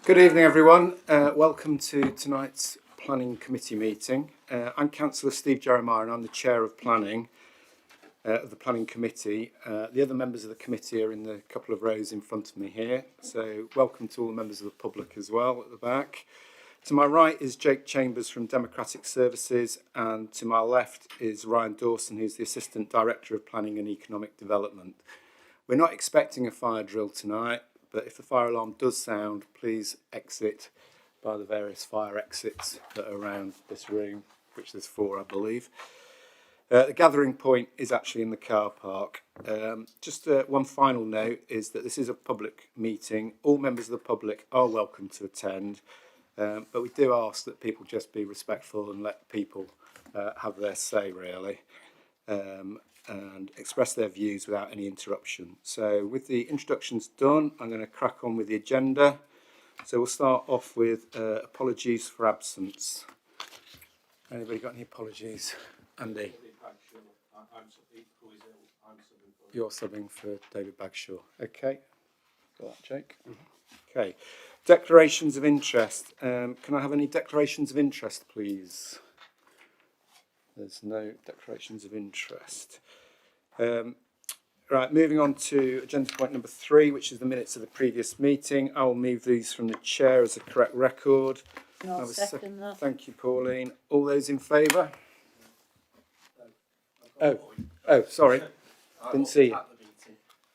Good evening, everyone. Welcome to tonight's Planning Committee meeting. I'm Councillor Steve Jeremiah and I'm the Chair of Planning of the Planning Committee. The other members of the committee are in the couple of rows in front of me here. So welcome to all the members of the public as well at the back. To my right is Jake Chambers from Democratic Services, and to my left is Ryan Dawson, who's the Assistant Director of Planning and Economic Development. We're not expecting a fire drill tonight, but if the fire alarm does sound, please exit by the various fire exits that are around this room, which there's 4, I believe. The gathering point is actually in the car park. Just one final note is that this is a public meeting. All members of the public are welcome to attend, but we do ask that people just be respectful and let people have their say, really. And express their views without any interruption. So with the introductions done, I'm going to crack on with the agenda. So we'll start off with apologies for absence. Anybody got any apologies? Andy? You're subbing for David Bagshaw. Okay. Got that, Jake? Mm-hmm. Okay. Declarations of interest. Can I have any declarations of interest, please? There's no declarations of interest. Right, moving on to agenda point number 3, which is the minutes of the previous meeting. I will move these from the chair as a correct record. I'll second that. Thank you, Pauline. All those in favour? Oh, sorry. Didn't see you.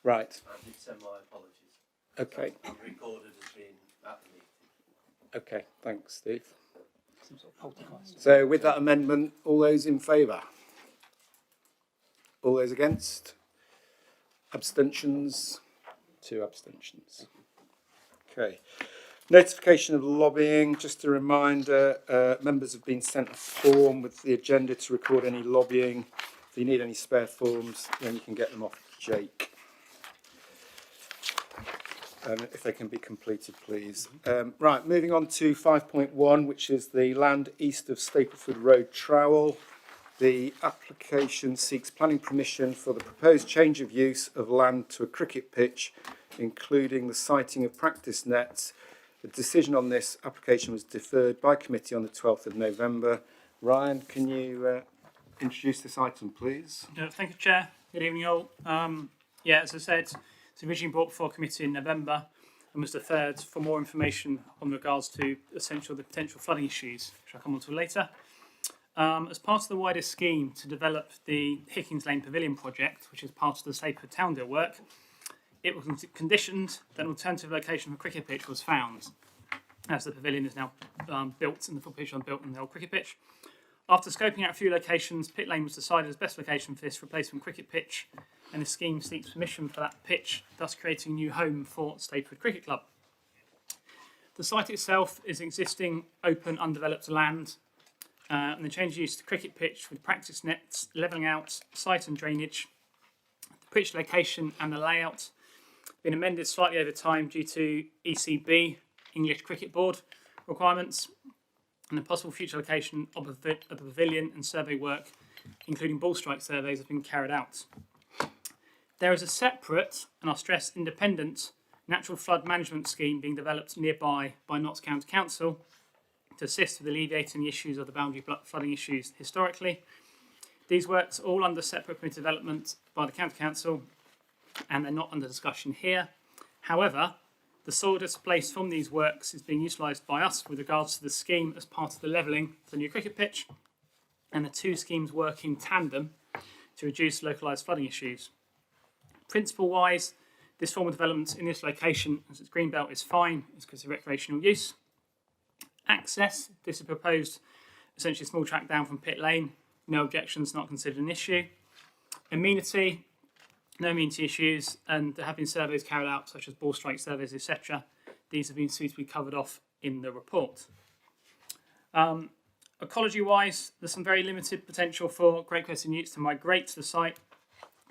Right. I did send my apologies. Okay. So I'm recorded as being at the meeting. Okay, thanks, Steve. So with that amendment, all those in favour? All those against? Abstentions? 2 abstentions. Okay. Notification of lobbying. Just a reminder, members have been sent a form with the agenda to record any lobbying. If you need any spare forms, then you can get them off Jake. If they can be completed, please. Right, moving on to 5.1, which is the land east of Stapleford Road trowel. The application seeks planning permission for the proposed change of use of land to a cricket pitch, including the siting of practice nets. The decision on this application was deferred by committee on the 12th of November. Ryan, can you introduce this item, please? Thank you, Chair. Good evening, all. As I said, it's originally brought before committee in November and was deferred for more information on regards to the potential flooding issues, which I'll come on to later. As part of the wider scheme to develop the Hickings Lane Pavilion project, which is part of the Stapleford Town Deal work, it was conditioned that an alternative location for cricket pitch was found, as the pavilion is now built and the football pitch is built on the old cricket pitch. After scoping out a few locations, Pit Lane was decided as best location for this replacement cricket pitch, and the scheme seeks permission for that pitch, thus creating a new home for Stapleford Cricket Club. The site itself is existing open, undeveloped land, and the change of use to cricket pitch with practice nets, levelling out, site and drainage, the pitch location and the layout been amended slightly over time due to ECB, English Cricket Board requirements, and the possible future location of the pavilion and survey work, including ball strike surveys, have been carried out. There is a separate, and I'll stress independent, natural flood management scheme being developed nearby by Notts County Council to assist with alleviating the issues of the boundary flooding issues historically. These works are all under separate committee development by the County Council, and they're not under discussion here. However, the soil displaced from these works is being utilised by us with regards to the scheme as part of the levelling of the new cricket pitch, and the 2 schemes work in tandem to reduce localised flooding issues. Principle-wise, this form of development in this location, as its green belt, is fine. It's because of recreational use. Access, this is proposed essentially a small track down from Pit Lane. No objections, not considered an issue. Amenity, no amenity issues, and there have been surveys carried out, such as ball strike surveys, etc. These have been suitably covered off in the report. Ecology-wise, there's some very limited potential for great crested newts to migrate to the site.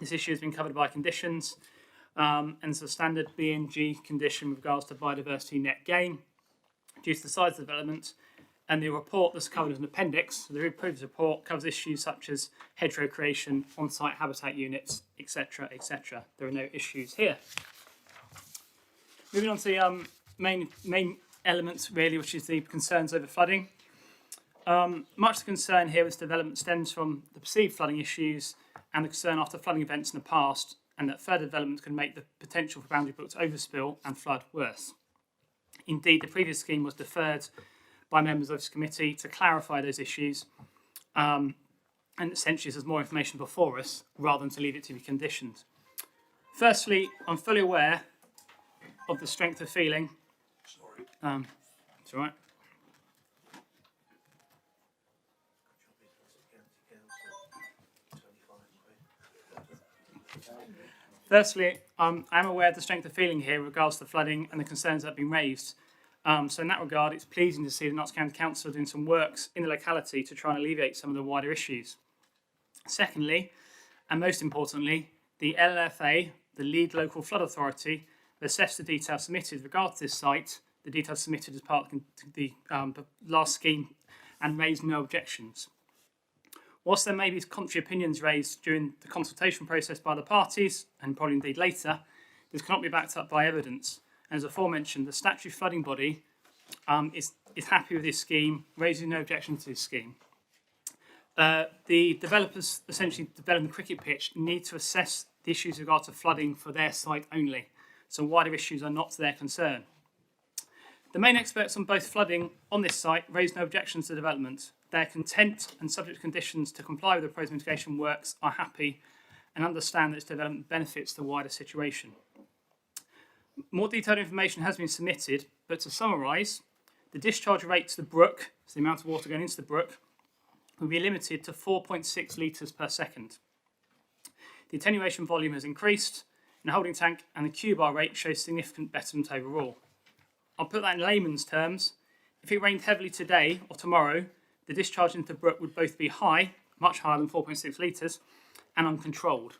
This issue has been covered by conditions, and it's a standard BNG condition with regards to biodiversity net gain due to the size of the development, and the report that's covered as an appendix, so the previous report covers issues such as hedgerow creation, on-site habitat units, etc., etc. There are no issues here. Moving on to the main element really, which is the concerns over flooding. Much of the concern here with development stems from the perceived flooding issues and the concern after flooding events in the past, and that further development could make the potential for Boundary Brook to overspill and flood worse. Indeed, the previous scheme was deferred by members of this committee to clarify those issues, and essentially there's more information before us rather than to leave it to be conditioned. Firstly, I'm fully aware of the strength of feeling. It's all right. Firstly, I'm aware of the strength of feeling here in regards to flooding and the concerns that have been raised. So in that regard, it's pleasing to see the Notts County Council doing some works in the locality to try and alleviate some of the wider issues. Secondly, and most importantly, the LLFA, the lead local flood authority, assessed the details submitted with regard to this site, the details submitted as part of the last scheme, and raised no objections. Whilst there may be contrary opinions raised during the consultation process by the parties, and probably indeed later, this cannot be backed up by evidence. And as aforementioned, the statutory flooding body is happy with this scheme, raising no objection to this scheme. The developers essentially developing the cricket pitch need to assess the issues with regard to flooding for their site only, so wider issues are not to their concern. The main experts on both flooding on this site raised no objections to development. Their content and subject conditions to comply with the proposed mitigation works are happy and understand that its development benefits the wider situation. More detailed information has been submitted, but to summarise, the discharge rate to the brook, so the amount of water going into the brook, will be limited to 4.6 litres per second. The attenuation volume has increased, and the holding tank and the Q-bar rate shows significant betterment overall. I'll put that in layman's terms. If it rained heavily today or tomorrow, the discharge into the brook would both be high, much higher than 4.6 litres, and uncontrolled.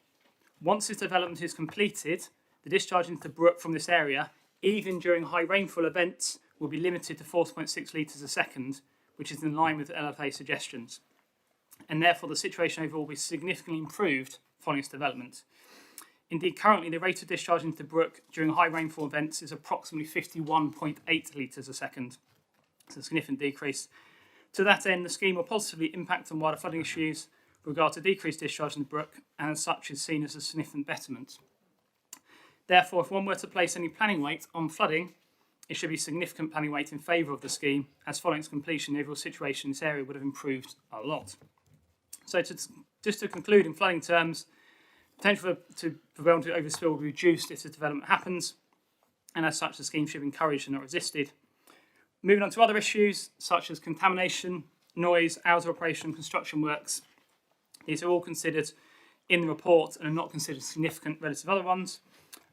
Once this development is completed, the discharge into the brook from this area, even during high rainfall events, will be limited to 4.6 litres a second, which is in line with LFA suggestions. And therefore, the situation overall will be significantly improved following its development. Indeed, currently, the rate of discharge into the brook during high rainfall events is approximately 51.8 litres a second. It's a significant decrease. To that end, the scheme will positively impact on wider flooding issues with regard to decreased discharge in the brook, and as such is seen as a significant betterment. Therefore, if one were to place any planning weight on flooding, it should be significant planning weight in favour of the scheme, as following its completion, the overall situation in this area would have improved a lot. So just to conclude in flooding terms, potential for boundary overspill will be reduced if this development happens, and as such the scheme should be encouraged and not resisted. Moving on to other issues such as contamination, noise, hours of operation, construction works. These are all considered in the report and are not considered significant relative to other ones,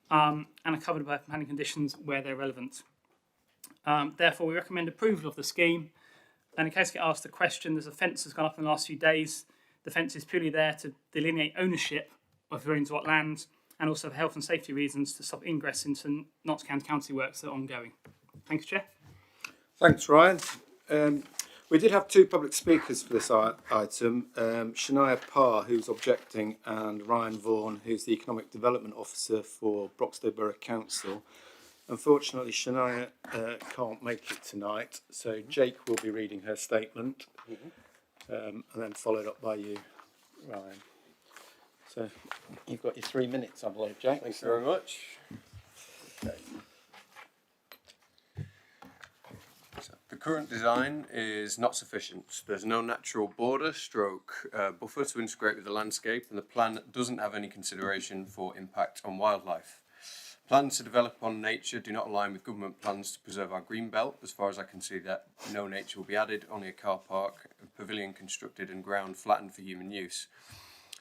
and are covered by planning conditions where they're relevant. Therefore, we recommend approval of the scheme. And in case you get asked a question, there's a fence that's gone up in the last few days. The fence is purely there to delineate ownership of who owns what land, and also for health and safety reasons to stop ingress into Notts County works that are ongoing. Thank you, Chair. Thanks, Ryan. We did have two public speakers for this item, Shania Parr, who's objecting, and Ryan Vaughan, who's the Economic Development Officer for Broxtowe Borough Council. Unfortunately, Shania can't make it tonight, so Jake will be reading her statement, and then followed up by you, Ryan. So you've got your 3 minutes, I believe, Jake. Thanks very much. Okay. So the current design is not sufficient. There's no natural border stroke buffer to integrate with the landscape, and the plan doesn't have any consideration for impact on wildlife. Plans to develop on nature do not align with government plans to preserve our green belt. As far as I can see, that no nature will be added, only a car park, a pavilion constructed and ground flattened for human use.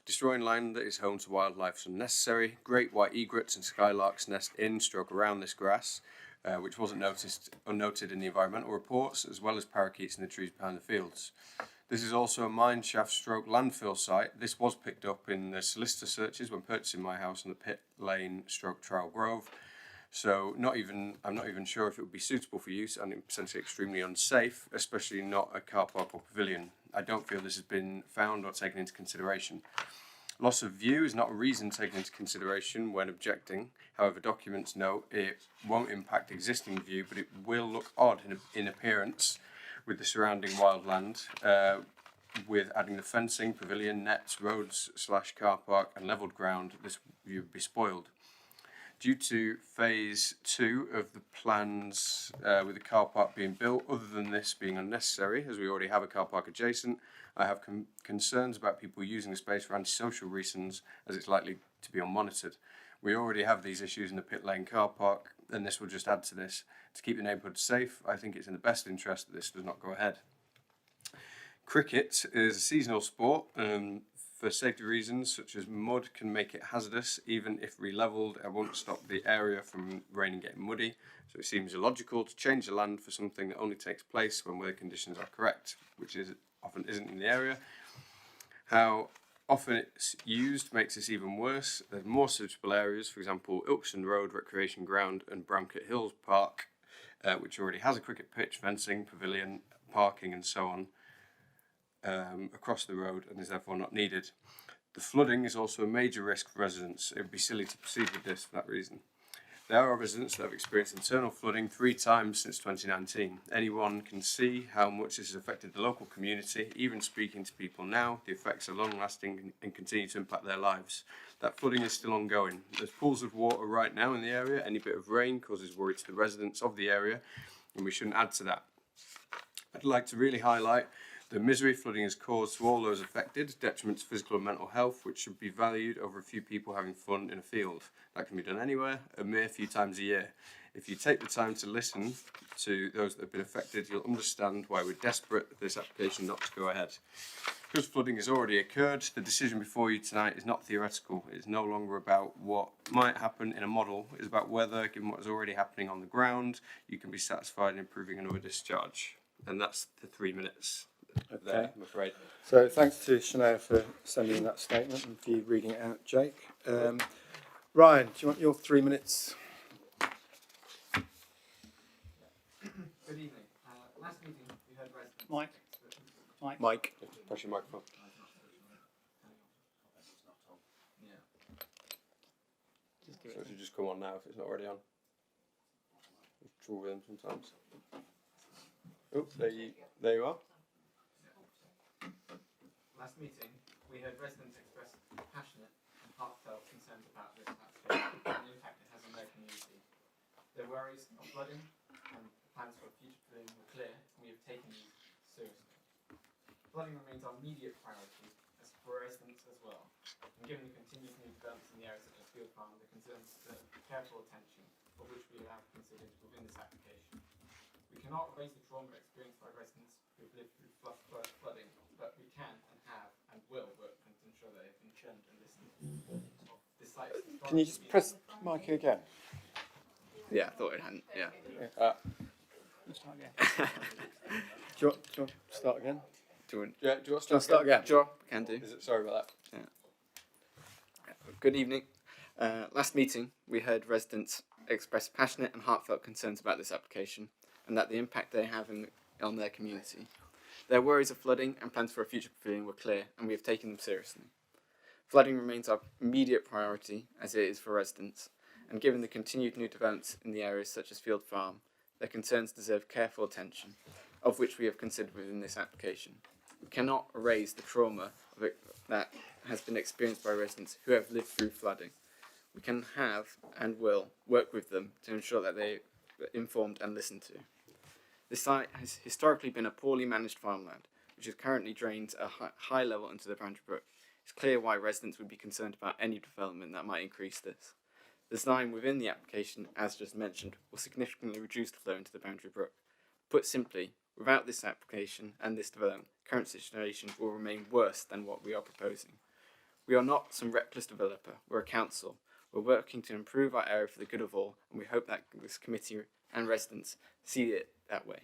Destroying land that is home to wildlife is unnecessary. Great white egrets and skylarks nest in, stroke around this grass, which wasn't unnoted in the environmental reports, as well as parakeets in the trees behind the fields. This is also a mine shaft stroke landfill site. This was picked up in the solicitor searches when purchasing my house on the Pit Lane stroke Trowel Grove. So I'm not even sure if it would be suitable for use, and it's potentially extremely unsafe, especially not a car park or pavilion. I don't feel this has been found or taken into consideration. Loss of view is not a reason taken into consideration when objecting. However, documents note it won't impact existing view, but it will look odd in appearance with the surrounding wildland, with adding the fencing, pavilion, nets, roads/car park and levelled ground. This view would be spoiled. Due to phase 2 of the plans, with the car park being built, other than this being unnecessary, as we already have a car park adjacent, I have concerns about people using the space for antisocial reasons, as it's likely to be unmonitored. We already have these issues in the pit lane car park, and this will just add to this. To keep the neighbourhood safe, I think it's in the best interest that this does not go ahead. Cricket is a seasonal sport, for safety reasons such as mud can make it hazardous. Even if re-levelled, it won't stop the area from rain and getting muddy, so it seems illogical to change the land for something that only takes place when weather conditions are correct, which often isn't in the area. How often it's used makes this even worse. There's more suitable areas, for example Ilkeston Road Recreation Ground and Bramcote Hills Park, which already has a cricket pitch, fencing, pavilion, parking and so on, across the road, and is therefore not needed. The flooding is also a major risk for residents. It would be silly to proceed with this for that reason. There are residents that have experienced internal flooding 3 times since 2019. Anyone can see how much this has affected the local community. Even speaking to people now, the effects are long lasting and continue to impact their lives. That flooding is still ongoing. There's pools of water right now in the area. Any bit of rain causes worry to the residents of the area, and we shouldn't add to that. I'd like to really highlight the misery flooding has caused to all those affected, detriment to physical and mental health, which should be valued over a few people having fun in a field. That can be done anywhere, a mere few times a year. If you take the time to listen to those that have been affected, you'll understand why we're desperate for this application not to go ahead. Because flooding has already occurred, the decision before you tonight is not theoretical. It is no longer about what might happen in a model. It is about whether, given what is already happening on the ground, you can be satisfied in improving another discharge. And that's the 3 minutes. There, I'm afraid. So thanks to Shania for sending in that statement and for you reading it out, Jake. Ryan, do you want your 3 minutes? Good evening. Last meeting we heard residents. Mike. Press your microphone. So it should just come on now if it's not already on. There's trouble with them sometimes. Oh, there you are. Last meeting we heard residents express passionate and heartfelt concerns about this application and the impact it has on their community. Their worries of flooding and plans for a future pavilion were clear, and we have taken these seriously. Flooding remains our immediate priority as for residents as well, and given the continued new developments in the areas such as Field Farm, the concerns deserve careful attention, of which we have considered within this application. We cannot erase the trauma experienced by residents who have lived through flooding, but we can and have and will work to ensure they have been shown and listened to. This site is Can you just press mic again? Yeah, I thought it hadn't. Yeah. Let's start again. Do you want to start again? Do you want Yeah, do you want To start again? Sure, can do. Is it, sorry about that. Good evening. Last meeting, we heard residents express passionate and heartfelt concerns about this application and that the impact they have on their community. Their worries of flooding and plans for a future pavilion were clear, and we have taken them seriously. Flooding remains our immediate priority, as it is for residents, and given the continued new developments in the areas such as Field Farm, their concerns deserve careful attention, of which we have considered within this application. We cannot erase the trauma that has been experienced by residents who have lived through flooding. We can have and will work with them to ensure that they are informed and listened to. This site has historically been a poorly managed farmland, which is currently drained at a high level into the Boundary Brook. It's clear why residents would be concerned about any development that might increase this. The design within the application, as just mentioned, will significantly reduce the flow into the Boundary Brook. Put simply, without this application and this development, the current situation will remain worse than what we are proposing. We are not some reckless developer, we're a council. We're working to improve our area for the good of all, and we hope that this committee and residents see it that way.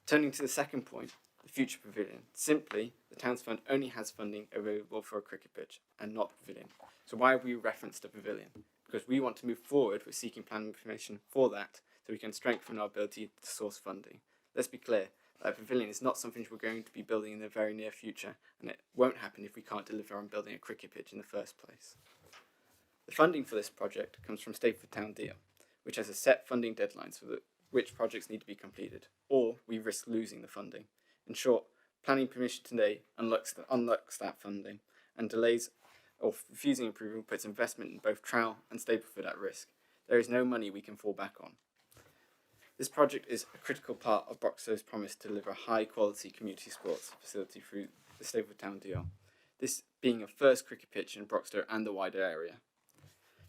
Turning to the second point, the future pavilion. Simply, the Towns Fund only has funding available for a cricket pitch and not the pavilion. So why have we referenced a pavilion? Because we want to move forward with seeking planning information for that so we can strengthen our ability to source funding. Let's be clear, that pavilion is not something we're going to be building in the very near future, and it won't happen if we can't deliver on building a cricket pitch in the first place. The funding for this project comes from Stapleford Town Deal, which has a set funding deadlines for which projects need to be completed, or we risk losing the funding. In short, planning permission today unlocks that funding, and delays or refusing approval puts investment in both Trowle and Stapleford at risk. There is no money we can fall back on. This project is a critical part of Broxtow's promise to deliver a high-quality community sports facility through the Stapleford Town Deal, this being a first cricket pitch in Broxtow and the wider area.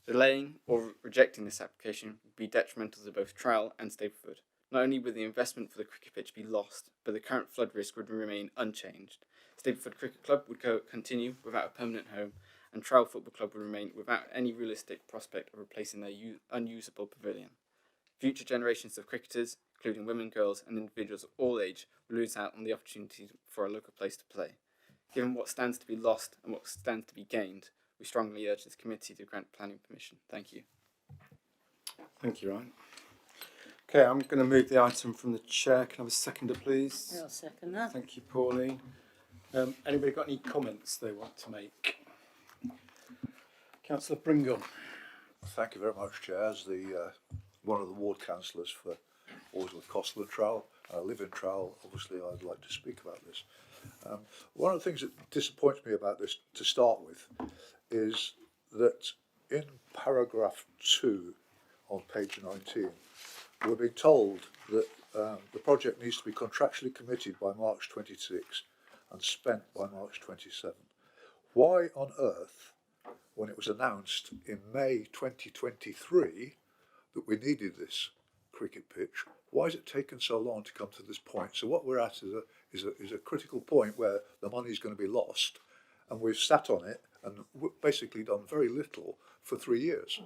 Delaying or rejecting this application would be detrimental to both Trowle and Stapleford. Not only would the investment for the cricket pitch be lost, but the current flood risk would remain unchanged. Stapleford Cricket Club would continue without a permanent home, and Trowle Football Club would remain without any realistic prospect of replacing their unusable pavilion. Future generations of cricketers, including women, girls and individuals of all age, will lose out on the opportunity for a local place to play. Given what stands to be lost and what stands to be gained, we strongly urge this committee to grant planning permission. Thank you. Thank you, Ryan. Okay, I'm going to move the item from the chair. Can I have a seconder, please? I'll second that. Thank you, Pauline. Anybody got any comments they want to make? Councillor Pringle. Thank you very much, Chair. As the one of the ward councillors for Alresford, Cotswold and Trowle, I live in Trowle, obviously I'd like to speak about this. One of the things that disappoints me about this, to start with, is that in paragraph 2 on page 19, we're being told that the project needs to be contractually committed by March 26 and spent by March 27. Why on earth, when it was announced in May 2023 that we needed this cricket pitch, why has it taken so long to come to this point? So what we're at is a critical point where the money is going to be lost, and we've sat on it and basically done very little for 3 years,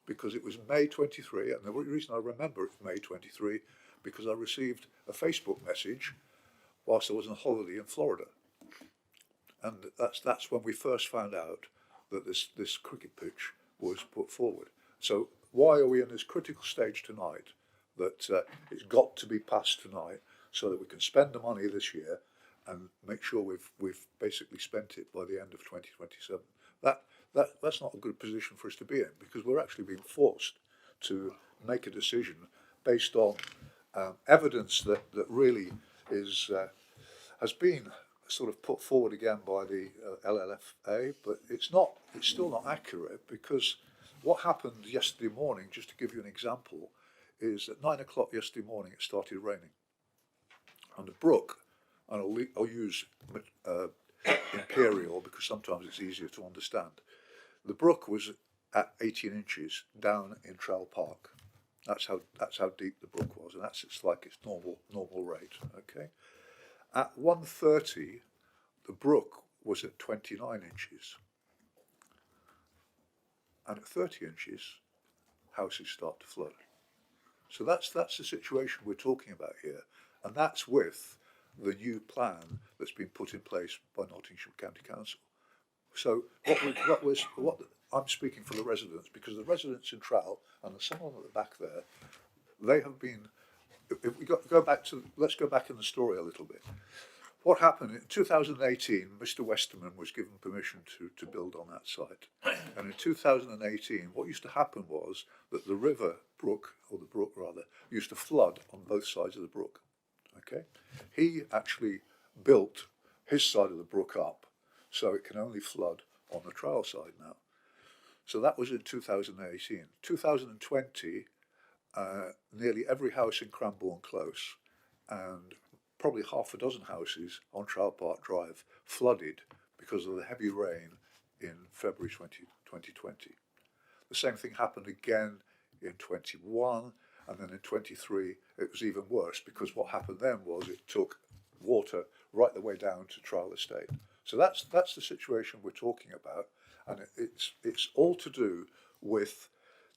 because it was May 23, and the reason I remember it's May 23 because I received a Facebook message whilst I was on holiday in Florida, and that's when we first found out that this cricket pitch was put forward. So why are we in this critical stage tonight that it's got to be passed tonight so that we can spend the money this year and make sure we've basically spent it by the end of 2027? That's not a good position for us to be in, because we're actually being forced to make a decision based on evidence that really has been sort of put forward again by the LLFA, but it's still not accurate, because what happened yesterday morning, just to give you an example, is at 9 o'clock yesterday morning it started raining, and the brook, and I'll use Imperial because sometimes it's easier to understand. The brook was at 18 inches down in Trowle Park. That's how deep the brook was, and that's its normal rate. Okay. At 1:30, the brook was at 29 inches, and at 30 inches, houses start to flood. So that's the situation we're talking about here, and that's with the new plan that's been put in place by Nottinghamshire County Council. So what I'm speaking for the residents, because the residents in Trowle, and there's someone at the back there, they have been. If we let's go back in the story a little bit. What happened in 2018? Mr. Westerman was given permission to build on that site, and in 2018, what used to happen was that the brook used to flood on both sides of the brook. Okay, he actually built his side of the brook up, so it can only flood on the Trowle side now. So that was in 2018. 2020, nearly every house in Cranbourne Close and probably half a dozen houses on Trowle Park Drive flooded because of the heavy rain in February 2020. The same thing happened again in 21, and then in 23 it was even worse, because what happened then was it took water right the way down to Trowle Estate. So that's the situation we're talking about, and it's all to do with,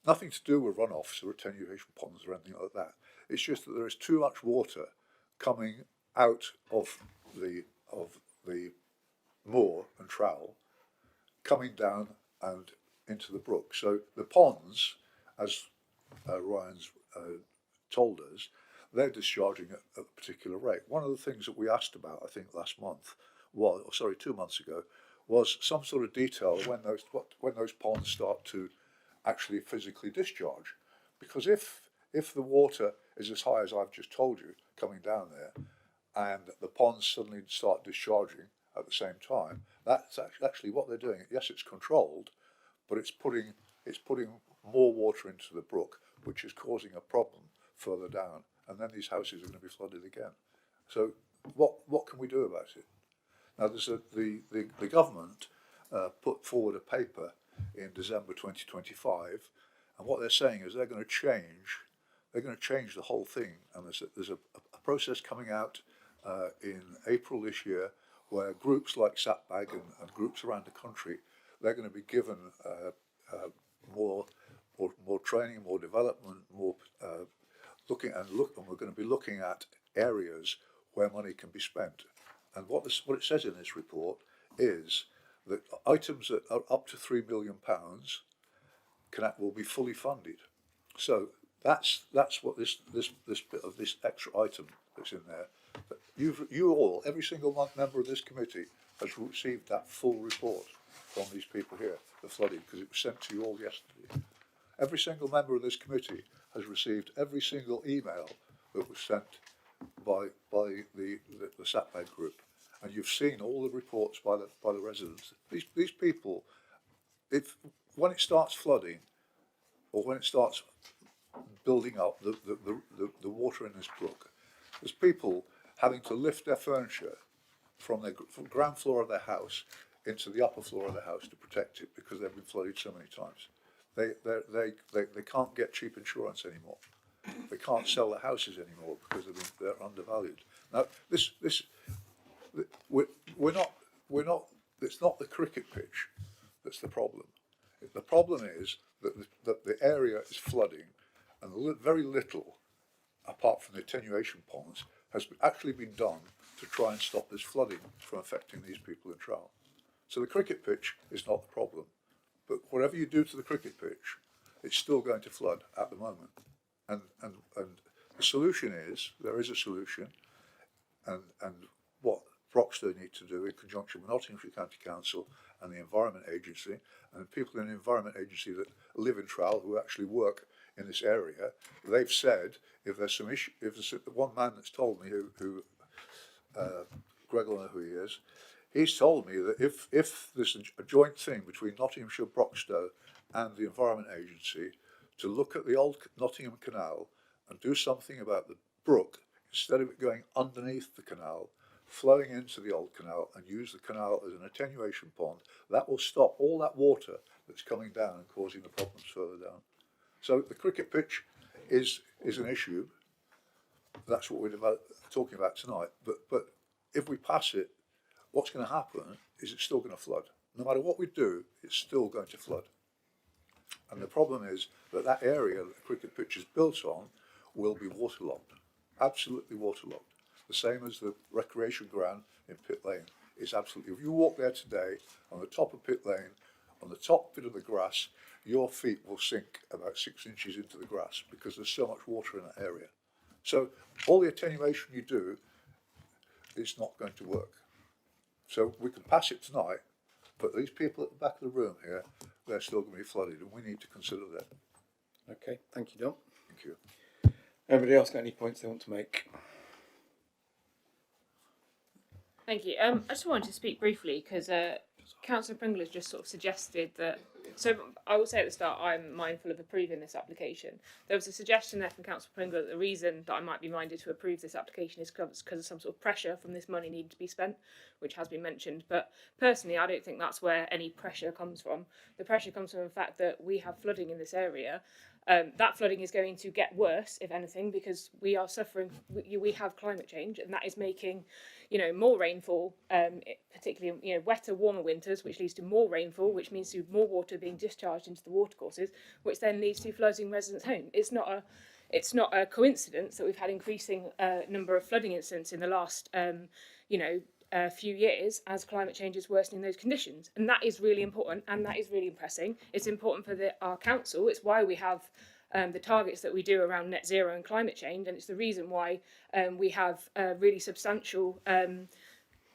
nothing to do with runoffs or attenuation ponds or anything like that. It's just that there is too much water coming out of the moor and Trowle, coming down and into the brook. So the ponds, as Ryan's told us, they're discharging at a particular rate. One of the things that we asked about, I think last month, was, or sorry, 2 months ago, was some sort of detail when those ponds start to actually physically discharge. Because if the water is as high as I've just told you coming down there, and the ponds suddenly start discharging at the same time, that's actually what they're doing. Yes, it's controlled, but it's putting more water into the brook, which is causing a problem further down, and then these houses are going to be flooded again. So what can we do about it? Now, the government put forward a paper in December 2025, and what they're saying is they're going to change the whole thing. And there's a process coming out in April this year where groups like SAPBAG and groups around the country, they're going to be given more training, more development, more and we're going to be looking at areas where money can be spent. And what it says in this report is that items that are up to £3 million will be fully funded. So that's what this bit of this extra item that's in there. Every single member of this committee has received that full report from these people here, the flooding, because it was sent to you all yesterday. Every single member of this committee has received every single email that was sent by the SAPMED group, and you've seen all the reports by the residents. These people, when it starts flooding, or when it starts building up the water in this brook, there's people having to lift their furniture from the ground floor of their house into the upper floor of the house to protect it because they've been flooded so many times. They can't get cheap insurance anymore. They can't sell their houses anymore because they're undervalued. Now, we're not. It's not the cricket pitch that's the problem. The problem is that the area is flooding, and very little, apart from the attenuation ponds, has actually been done to try and stop this flooding from affecting these people in Trowell. So the cricket pitch is not the problem, but whatever you do to the cricket pitch, it's still going to flood at the moment. And the solution is, there is a solution, and what Broxtowe need to do in conjunction with Nottinghamshire County Council and the Environment Agency, and people in the Environment Agency that live in Trowell who actually work in this area, they've said if there's some issue, if there's one man that's told me Greg will know who he is, he's told me that if there's a joint thing between Nottinghamshire Broxtowe and the Environment Agency to look at the old Nottingham Canal and do something about the brook, instead of it going underneath the canal, flowing into the old canal, and use the canal as an attenuation pond, that will stop all that water that's coming down and causing the problems further down. So the cricket pitch is an issue. That's what we're talking about tonight. But if we pass it, what's going to happen is it's still going to flood. No matter what we do, it's still going to flood. And the problem is that area that the cricket pitch is built on will be waterlogged, absolutely waterlogged. The same as the recreation ground in Pit Lane is absolutely. If you walk there today, on the top of Pit Lane, on the top bit of the grass, your feet will sink about 6 inches into the grass because there's so much water in that area. So all the attenuation you do is not going to work. So we can pass it tonight, but these people at the back of the room here, they're still going to be flooded, and we need to consider that. Okay, thank you, Don. Thank you. Anybody else got any points they want to make? Thank you. I just wanted to speak briefly because Councillor Pringle has just sort of suggested that. So I will say at the start, I'm mindful of approving this application. There was a suggestion there from Councillor Pringle that the reason that I might be minded to approve this application is because of some sort of pressure from this money needed to be spent, which has been mentioned. But personally, I don't think that's where any pressure comes from. The pressure comes from the fact that we have flooding in this area. That flooding is going to get worse, if anything, because we are suffering. We have climate change, and that is making, more rainfall, particularly wetter, warmer winters, which leads to more rainfall, which means to more water being discharged into the watercourses, which then leads to flooding residents' homes. It's not a coincidence that we've had increasing number of flooding incidents in the last, few years as climate change is worsening those conditions, and that is really important and that is really pressing. It's important for our council. It's why we have the targets that we do around net zero and climate change, and it's the reason why we have really substantial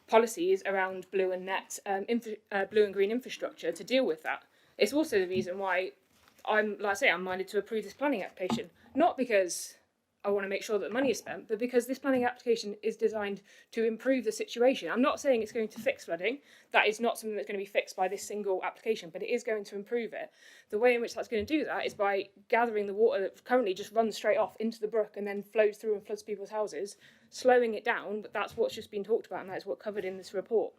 policies around blue and blue and green infrastructure to deal with that. It's also the reason why I'm minded to approve this planning application, not because I want to make sure that money is spent, but because this planning application is designed to improve the situation. I'm not saying it's going to fix flooding. That is not something that's going to be fixed by this single application, but it is going to improve it. The way in which that's going to do that is by gathering the water that currently just runs straight off into the brook and then flows through and floods people's houses, slowing it down, but that's what's just been talked about and that's what's covered in this report.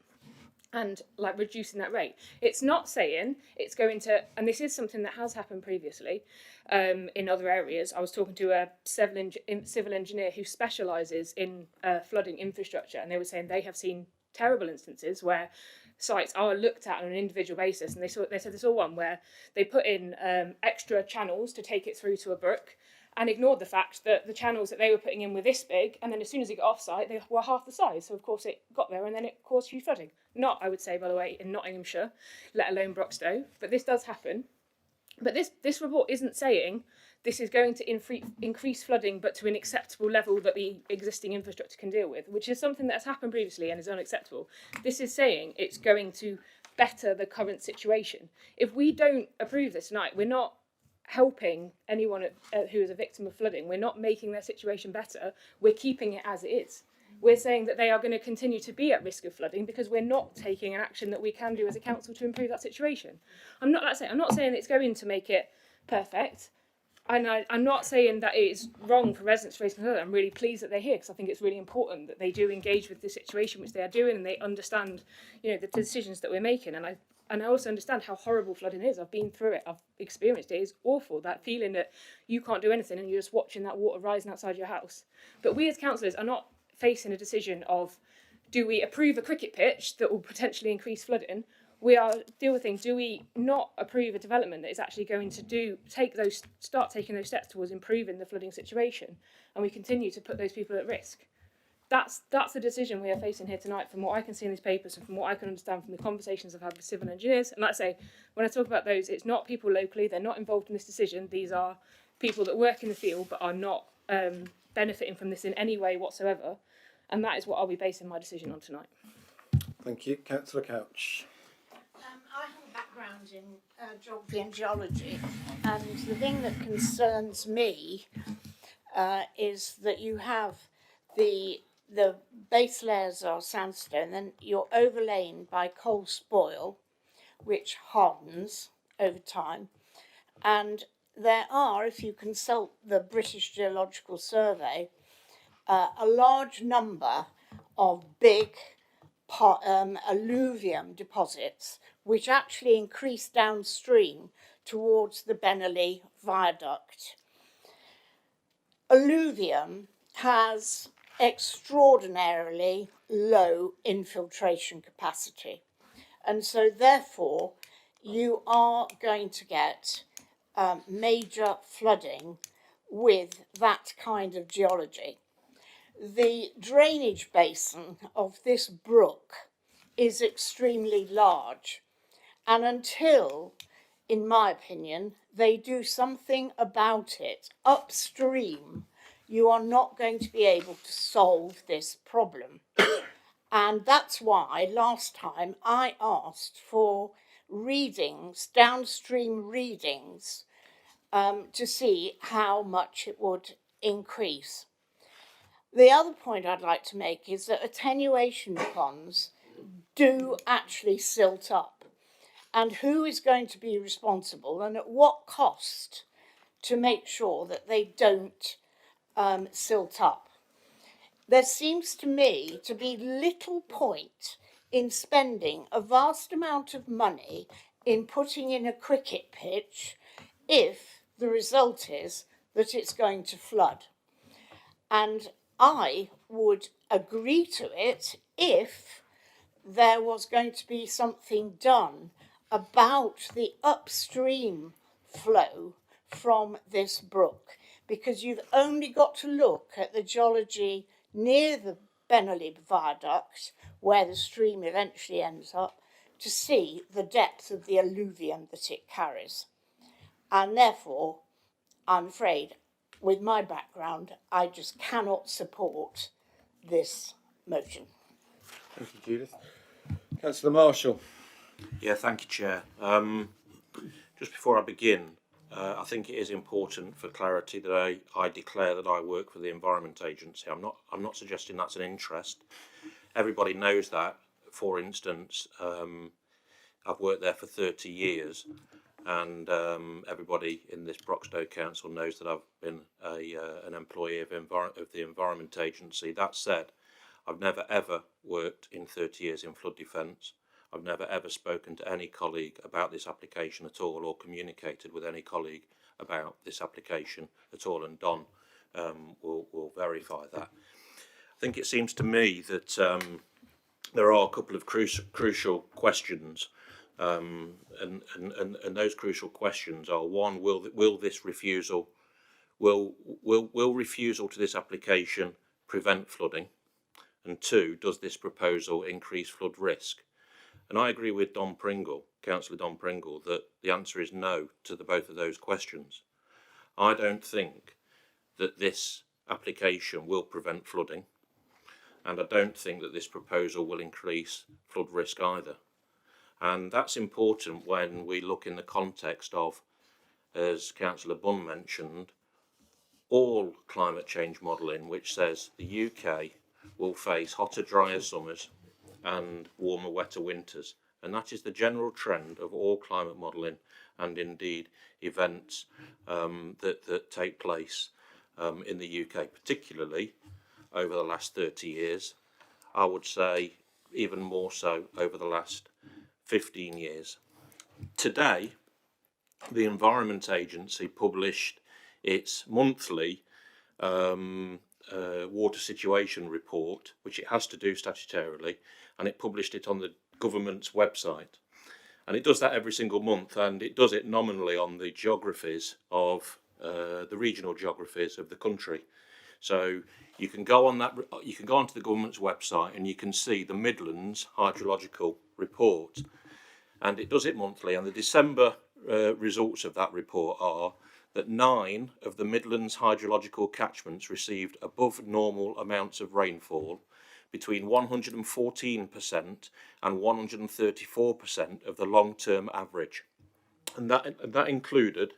And like reducing that rate. It's not saying it's going to, and this is something that has happened previously in other areas. I was talking to a civil engineer who specialises in flooding infrastructure, and they were saying they have seen terrible instances where sites are looked at on an individual basis, and they said they saw one where they put in extra channels to take it through to a brook, and ignored the fact that the channels that they were putting in were this big, and then as soon as it got off-site, they were half the size. So, of course, it got there, and then it caused huge flooding. Not, I would say, by the way, in Nottinghamshire, let alone Broxtowe, but this does happen. But this report isn't saying this is going to increase flooding, but to an acceptable level that the existing infrastructure can deal with, which is something that's happened previously and is unacceptable. This is saying it's going to better the current situation. If we don't approve this tonight, we're not helping anyone who is a victim of flooding. We're not making their situation better. We're keeping it as it is. We're saying that they are going to continue to be at risk of flooding because we're not taking an action that we can do as a council to improve that situation. I'm not saying it's going to make it perfect. And I'm not saying that it is wrong for residents to raise concerns. I'm really pleased that they're here because I think it's really important that they do engage with the situation which they are doing and they understand, the decisions that we're making. And I also understand how horrible flooding is. I've been through it. I've experienced it. It's awful, that feeling that you can't do anything and you're just watching that water rising outside your house. But we as councillors are not facing a decision of, do we approve a cricket pitch that will potentially increase flooding? We are dealing with things. Do we not approve a development that is actually going to start taking those steps towards improving the flooding situation? And we continue to put those people at risk. That's the decision we are facing here tonight from what I can see in these papers and from what I can understand from the conversations I've had with civil engineers. And like I say, when I talk about those, it's not people locally, they're not involved in this decision. These are people that work in the field but are not benefiting from this in any way whatsoever. And that is what I'll be basing my decision on tonight. Thank you. Councillor Couch. I have a background in geography and geology, and the thing that concerns me is that you have the base layers are sandstone, then you're overlain by coal spoil, which hardens over time. And there are, if you consult the British Geological Survey, a large number of big alluvium deposits which actually increase downstream towards the Benelli Viaduct. Alluvium has extraordinarily low infiltration capacity, and so therefore you are going to get major flooding with that kind of geology. The drainage basin of this brook is extremely large, and until, in my opinion, they do something about it upstream, you are not going to be able to solve this problem. And that's why last time I asked for readings, downstream readings, to see how much it would increase. The other point I'd like to make is that attenuation ponds do actually silt up. And who is going to be responsible and at what cost to make sure that they don't silt up? There seems to me to be little point in spending a vast amount of money in putting in a cricket pitch if the result is that it's going to flood. And I would agree to it if there was going to be something done about the upstream flow from this brook, because you've only got to look at the geology near the Benelli Viaduct, where the stream eventually ends up, to see the depth of the alluvium that it carries. And therefore, I'm afraid, with my background, I just cannot support this motion. Thank you, Judith. Councillor Marshall. Yeah, thank you, Chair. Just before I begin, I think it is important for clarity that I declare that I work for the Environment Agency. I'm not suggesting that's an interest. Everybody knows that. For instance, I've worked there for 30 years, and everybody in this Broxtowe Council knows that I've been an employee of the Environment Agency. That said, I've never ever worked in 30 years in flood defence. I've never ever spoken to any colleague about this application at all, or communicated with any colleague about this application at all, and Don will verify that. I think it seems to me that there are a couple of crucial questions, and those crucial questions are: one, will this refusal will refusal to this application prevent flooding? And two, does this proposal increase flood risk? And I agree with Councillor Don Pringle, that the answer is no to both of those questions. I don't think that this application will prevent flooding, and I don't think that this proposal will increase flood risk either. And that's important when we look in the context of, as Councillor Bunn mentioned, all climate change modelling, which says the UK will face hotter, drier summers and warmer, wetter winters. And that is the general trend of all climate modelling, and indeed events that take place in the UK, particularly over the last 30 years. I would say even more so over the last 15 years. Today, the Environment Agency published its monthly water situation report, which it has to do statutorily, and it published it on the government's website. And it does that every single month, and it does it nominally on the geographies of the regional geographies of the country. So you can go on that. You can go onto the government's website and you can see the Midlands hydrological report, and it does it monthly. And the December results of that report are that 9 of the Midlands hydrological catchments received above normal amounts of rainfall, between 114% and 134% of the long-term average, and that included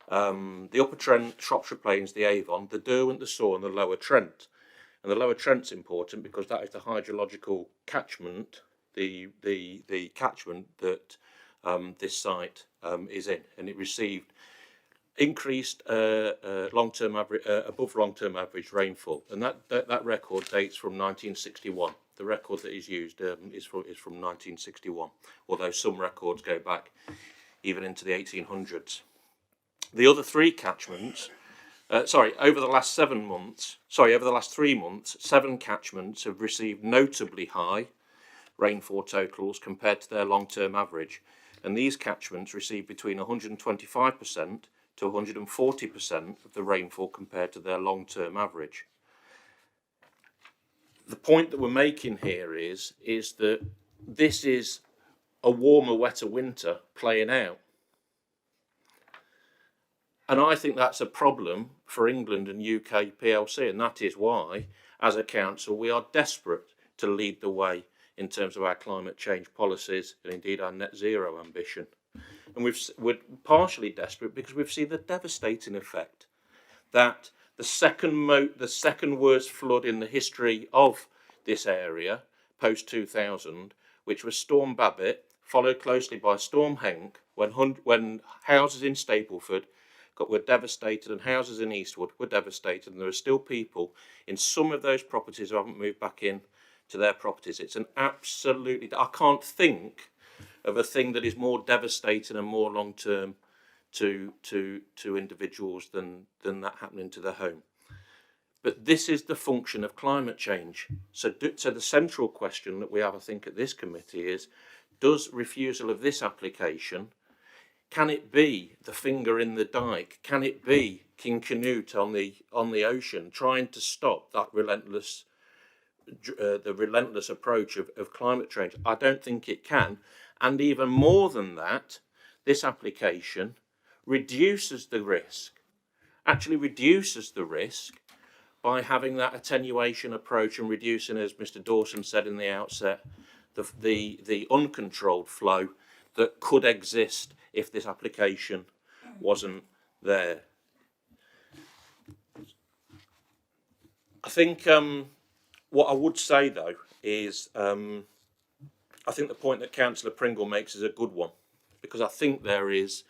the Upper Trent, Shropshire Plains, the Avon, the Derwent, the Soar, and the Lower Trent. And the Lower Trent's important because that is the hydrological catchment, the catchment that this site is in, and it received increased long-term average, above long-term average rainfall, and that record dates from 1961. The record that is used is from 1961, although some records go back even into the 1800s. The other 3 catchments, over the last 3 months, 7 catchments have received notably high rainfall totals compared to their long-term average, and these catchments receive between 125% to 140% of the rainfall compared to their long-term average. The point that we're making here is that this is a warmer, wetter winter playing out. And I think that's a problem for England and UK PLC, and that is why, as a council, we are desperate to lead the way in terms of our climate change policies and indeed our net zero ambition. And we're partially desperate because we've seen the devastating effect that the second worst flood in the history of this area, post 2000, which was Storm Babbitt, followed closely by Storm Henk, when houses in Stapleford were devastated and houses in Eastwood were devastated, and there are still people in some of those properties who haven't moved back in to their properties. It's an absolutely, I can't think of a thing that is more devastating and more long term to individuals than that happening to their home. But this is the function of climate change. So the central question that we have, I think, at this committee is: does refusal of this application, can it be the finger in the dike? Can it be King Canute on the ocean trying to stop that relentless approach of climate change? I don't think it can. And even more than that, this application reduces the risk actually reduces the risk by having that attenuation approach and reducing, as Mr. Dawson said in the outset, the uncontrolled flow that could exist if this application wasn't there. I think what I would say though is I think the point that Councillor Pringle makes is a good one, because I think there is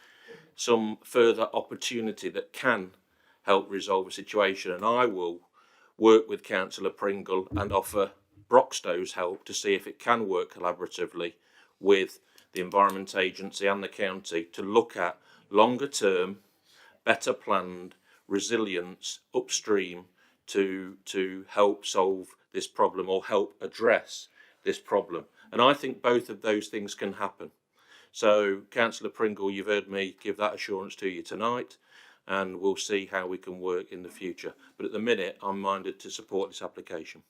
some further opportunity that can help resolve a situation, and I will work with Councillor Pringle and offer Broxtow's help to see if it can work collaboratively with the Environment Agency and the county to look at longer term, better planned resilience upstream to help solve this problem or help address this problem. And I think both of those things can happen. So, Councillor Pringle, you've heard me give that assurance to you tonight, and we'll see how we can work in the future. But at the minute, I'm minded to support this application.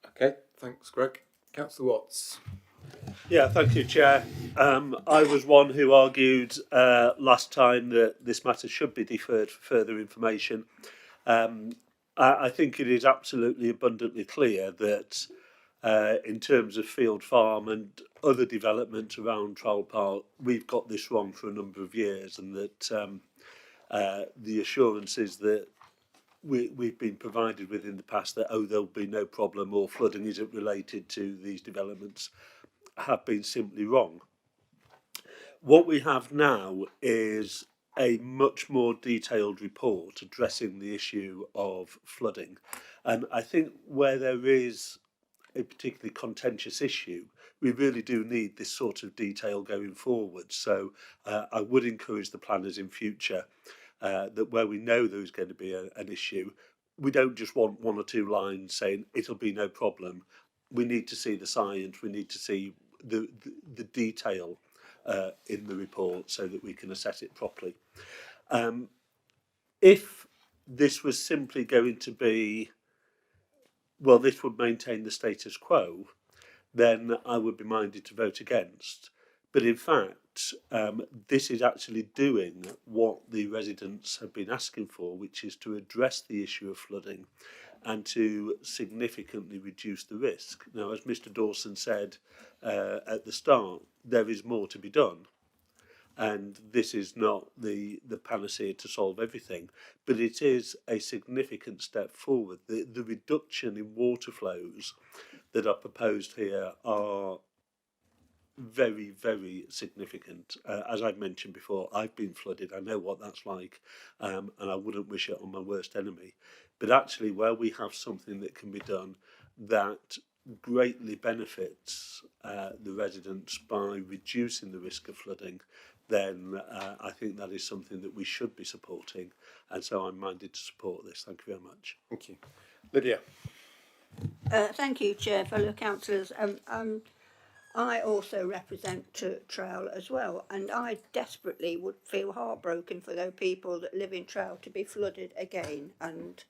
Okay, thanks, Greg. Councillor Watts. Yeah, thank you, Chair. I was one who argued last time that this matter should be deferred for further information. I think it is absolutely abundantly clear that in terms of Field Farm and other developments around Trowell Park, we've got this wrong for a number of years, and that the assurances that we've been provided with in the past that, oh, there'll be no problem or flooding isn't related to these developments, have been simply wrong. What we have now is a much more detailed report addressing the issue of flooding. And I think where there is a particularly contentious issue, we really do need this sort of detail going forward. So I would encourage the planners in future that where we know there's going to be an issue, we don't just want one or two lines saying it'll be no problem. We need to see the science, we need to see the detail in the report so that we can assess it properly. If this was simply going to be, well, this would maintain the status quo, then I would be minded to vote against. But in fact, this is actually doing what the residents have been asking for, which is to address the issue of flooding and to significantly reduce the risk. Now, as Mr. Dawson said at the start, there is more to be done. And this is not the panacea to solve everything, but it is a significant step forward. The reduction in water flows that are proposed here are very, very significant. As I've mentioned before, I've been flooded. I know what that's like, and I wouldn't wish it on my worst enemy. But actually, where we have something that can be done that greatly benefits the residents by reducing the risk of flooding, then I think that is something that we should be supporting. And so I'm minded to support this. Thank you very much. Thank you. Lydia. Thank you, Chair, fellow councillors. I also represent Trowell as well, and I desperately would feel heartbroken for those people that live in Trowell to be flooded again, and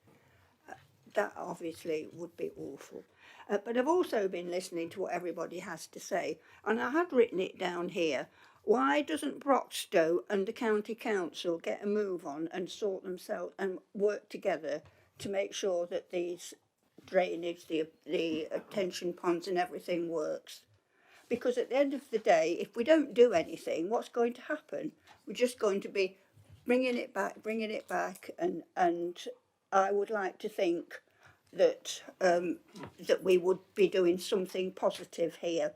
that obviously would be awful. But I've also been listening to what everybody has to say, and I had written it down here. Why doesn't Broxtow and the County Council get a move on and sort themselves and work together to make sure that these drainage, the attention ponds and everything works? Because at the end of the day, if we don't do anything, what's going to happen? We're just going to be bringing it back, and I would like to think that that we would be doing something positive here.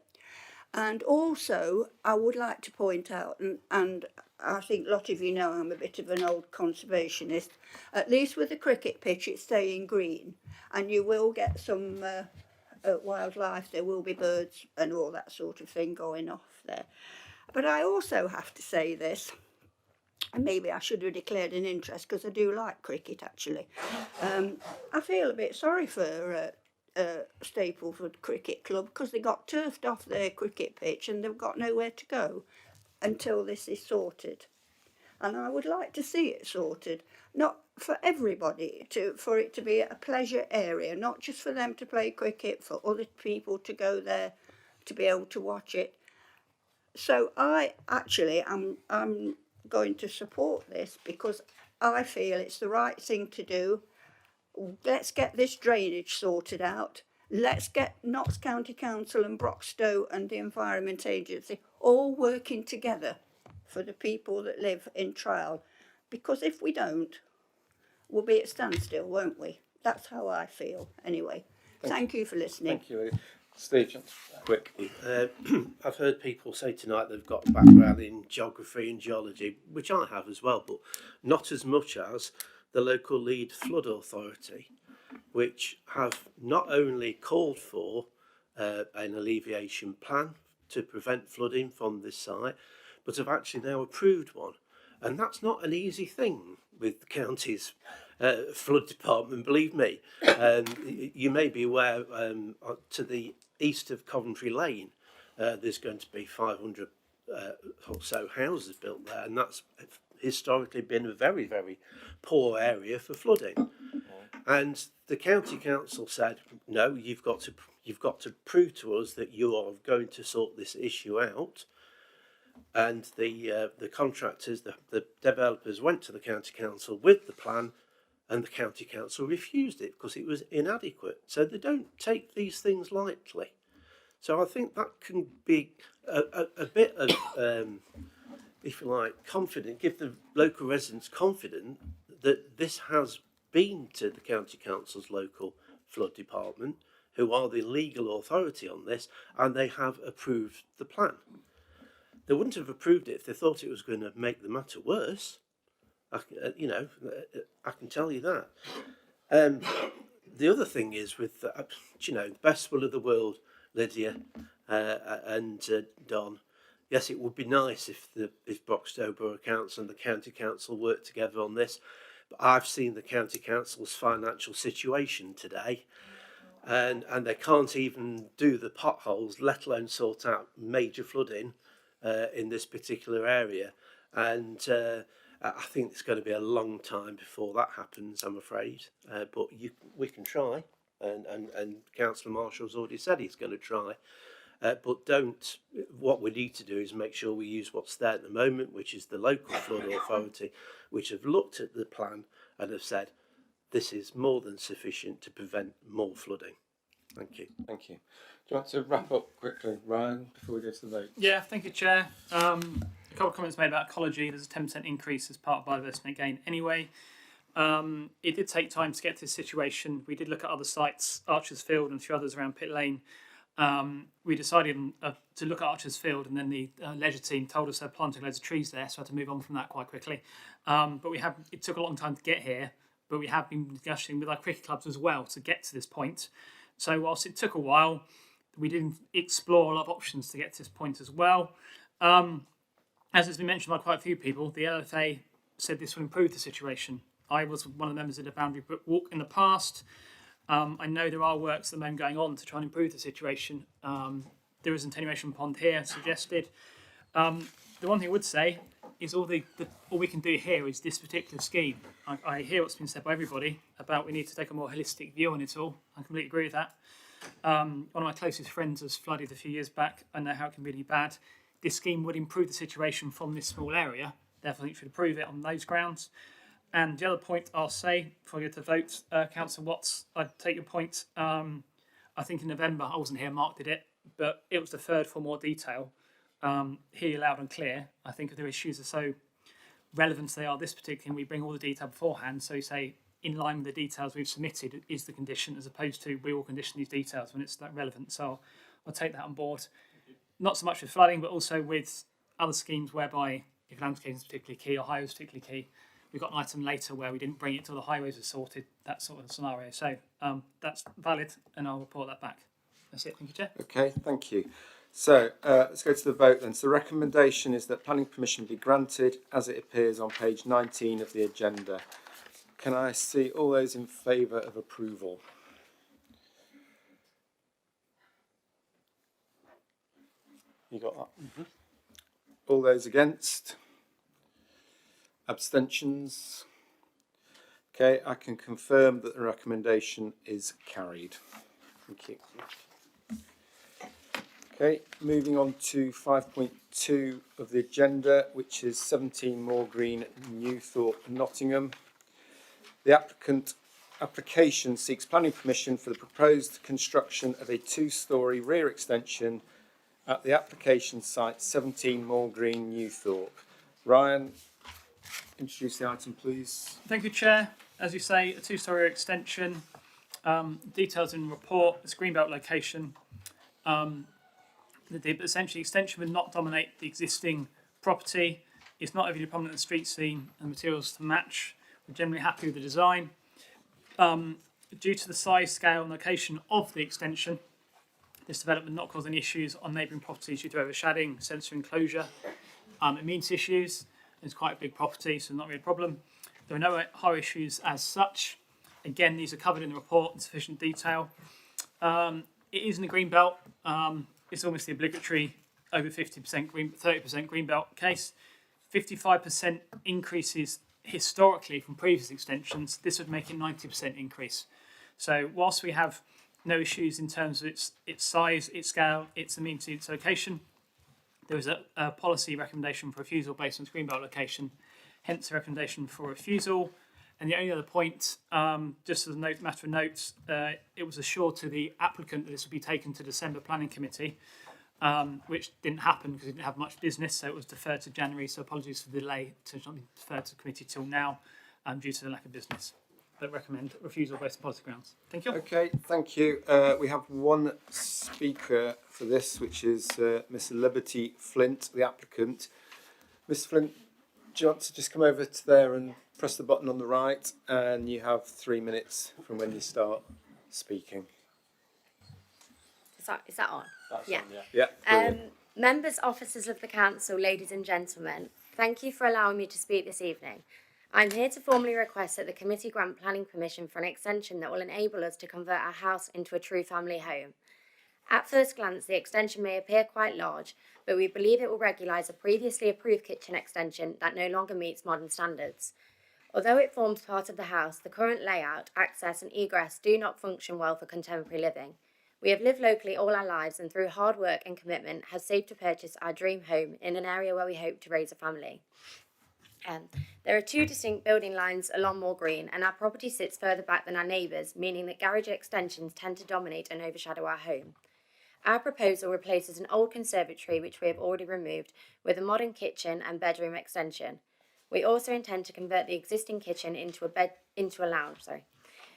And also, I would like to point out, and I think a lot of you know I'm a bit of an old conservationist, at least with the cricket pitch, it's staying green, and you will get some wildlife, there will be birds and all that sort of thing going off there. But I also have to say this, and maybe I should have declared an interest because I do like cricket actually. I feel a bit sorry for Stapleford Cricket Club because they got turfed off their cricket pitch and they've got nowhere to go until this is sorted. And I would like to see it sorted, not for everybody, for it to be a pleasure area, not just for them to play cricket, for other people to go there to be able to watch it. So I actually I'm going to support this because I feel it's the right thing to do. Let's get this drainage sorted out. Let's get Notts County Council and Broxtowe and the Environment Agency all working together for the people that live in Trowle. Because if we don't, we'll be at standstill, won't we? That's how I feel, anyway. Thank you for listening. Thank you, Steve. Quick. I've heard people say tonight they've got a background in geography and geology, which I have as well, but not as much as the local Lead Flood Authority, which have not only called for an alleviation plan to prevent flooding from this site, but have actually now approved one. And that's not an easy thing with the county's flood department, believe me. You may be aware, to the east of Coventry Lane, there's going to be 500 or so houses built there, and that's historically been a very, very poor area for flooding. And the county council said, no, you've got to prove to us that you are going to sort this issue out. And the contractors, the developers went to the county council with the plan, and the county council refused it because it was inadequate. So they don't take these things lightly. So I think that can be a bit of, if you like, confident, give the local residents confidence that this has been to the county council's local flood department, who are the legal authority on this, and they have approved the plan. They wouldn't have approved it if they thought it was going to make the matter worse. I can tell you that. The other thing is with, the best will of the world, Lydia and Don. Yes, it would be nice if Broxtowe Borough Council and the County Council worked together on this. But I've seen the County Council's financial situation today, and they can't even do the potholes, let alone sort out major flooding in this particular area. And I think it's going to be a long time before that happens, I'm afraid. But we can try, and Councillor Marshall's already said he's going to try. But what we need to do is make sure we use what's there at the moment, which is the local flood authority, which have looked at the plan and have said, this is more than sufficient to prevent more flooding. Thank you. Thank you. Do you want to wrap up quickly, Ryan, before we go to the vote? Yeah, thank you, Chair. A couple of comments made about ecology. There's a 10% increase as part of biodiversity gain anyway. It did take time to get to this situation. We did look at other sites, Archers Field and a few others around Pit Lane. We decided to look at Archers Field, and then the leisure team told us they're planting loads of trees there, so I had to move on from that quite quickly. But it took a long time to get here, but we have been discussing with our cricket clubs as well to get to this point. So whilst it took a while, we did explore a lot of options to get to this point as well. As has been mentioned by quite a few people, the LFA said this will improve the situation. I was one of the members of the Boundary Brook Walk in the past. I know there are works at the moment going on to try and improve the situation. There is an attenuation pond here suggested. The one thing I would say is all we can do here is this particular scheme. I hear what's been said by everybody about we need to take a more holistic view on it all. I completely agree with that. One of my closest friends was flooded a few years back. I know how it can be really bad. This scheme would improve the situation from this small area. Therefore, I think we should approve it on those grounds. And the other point I'll say before I go to vote, Councillor Watts, I take your point. I think in November, I wasn't here, Mark did it, but it was deferred for more detail. Hear you loud and clear. I think if the issues are so relevant as they are this particular, we bring all the detail beforehand. So you say, in line with the details we've submitted is the condition, as opposed to we will condition these details when it's that relevant. So I'll take that on board. Not so much with flooding, but also with other schemes whereby if landscaping is particularly key or highways particularly key, we've got an item later where we didn't bring it till the highways were sorted, that sort of scenario. So that's valid, and I'll report that back. That's it. Thank you, Chair. Okay, thank you. So let's go to the vote then. So the recommendation is that planning permission be granted as it appears on page 19 of the agenda. Can I see all those in favour of approval? You got that? Mm-hmm. All those against? Abstentions? Okay, I can confirm that the recommendation is carried. Thank you. Okay, moving on to 5.2 of the agenda, which is 17 Moor Green, Newthorpe, Nottingham. The application seeks planning permission for the proposed construction of a two-storey rear extension at the application site 17 Moor Green, Newthorpe. Ryan, introduce the item, please. Thank you, Chair. As you say, a two-storey extension. Details in the report. It's a greenbelt location. Essentially, extension would not dominate the existing property. It's not overly prominent in the street scene and materials to match. We're generally happy with the design. Due to the size, scale and location of the extension, this development not cause any issues on neighbouring properties due to overshadowing, sensory enclosure, amenity issues. It's quite a big property, so not really a problem. There are no high issues as such. Again, these are covered in the report in sufficient detail. It is in the green belt. It's almost the obligatory over 50% green, 30% green belt case. 55% increases historically from previous extensions. This would make it 90% increase. So whilst we have no issues in terms of its size, its scale, its amenity, its location, there is a policy recommendation for refusal based on its greenbelt location, hence the recommendation for refusal. And the only other point, just as a matter of note, it was assured to the applicant that this would be taken to December Planning Committee, which didn't happen because it didn't have much business, so it was deferred to January. So apologies for the delay to not be deferred to the committee till now, due to the lack of business. But recommend refusal based on policy grounds. Thank you. Okay, thank you. We have one speaker for this, which is Miss Liberty Flint, the applicant. Miss Flint, do you want to just come over to there and press the button on the right, and you have 3 minutes from when you start speaking. Is that on? That's yeah. On, yeah. Yeah. Members, officers of the council, ladies and gentlemen, thank you for allowing me to speak this evening. I'm here to formally request that the committee grant planning permission for an extension that will enable us to convert our house into a true family home. At first glance, the extension may appear quite large, but we believe it will regularise a previously approved kitchen extension that no longer meets modern standards. Although it forms part of the house, the current layout, access and egress do not function well for contemporary living. We have lived locally all our lives and through hard work and commitment have saved to purchase our dream home in an area where we hope to raise a family. There are two distinct building lines along Moor Green, and our property sits further back than our neighbours, meaning that garage extensions tend to dominate and overshadow our home. Our proposal replaces an old conservatory, which we have already removed, with a modern kitchen and bedroom extension. We also intend to convert the existing kitchen into a lounge.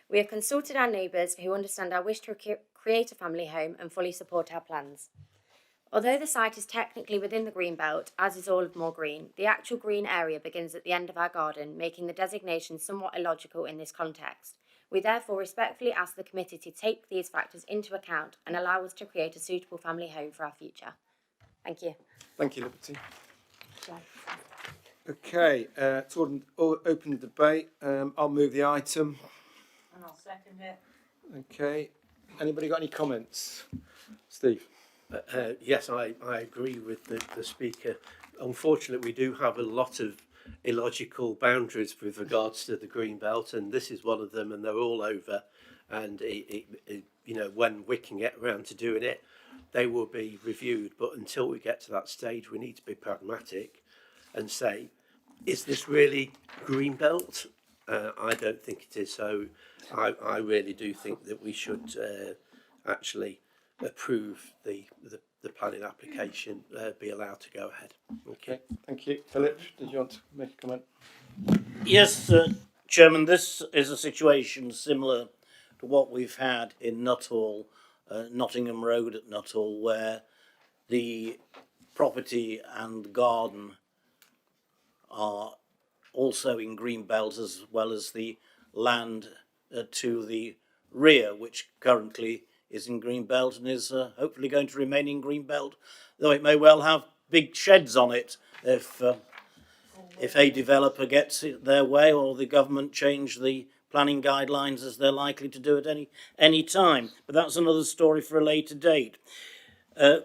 We have consulted our neighbours who understand our wish to create a family home and fully support our plans. Although the site is technically within the green belt, as is all of Moor Green, the actual green area begins at the end of our garden, making the designation somewhat illogical in this context. We therefore respectfully ask the committee to take these factors into account and allow us to create a suitable family home for our future. Thank you. Thank you, Liberty. Okay, it's open debate. I'll move the item. And I'll second it. Okay. Anybody got any comments? Steve? Yes, I agree with the speaker. Unfortunately, we do have a lot of illogical boundaries with regards to the green belt, and this is one of them, and they're all over. And when we can get around to doing it, they will be reviewed. But until we get to that stage, we need to be pragmatic and say, is this really green belt? I don't think it is. So I really do think that we should actually approve the planning application, be allowed to go ahead. Okay, thank you. Philip, did you want to make a comment? Yes, Chairman, this is a situation similar to what we've had in Nuttall, Nottingham Road at Nuttall, where the property and garden are also in green belt, as well as the land to the rear, which currently is in green belt and is hopefully going to remain in green belt, though it may well have big sheds on it if a developer gets it their way, or the government change the planning guidelines, as they're likely to do at any time. But that's another story for a later date. A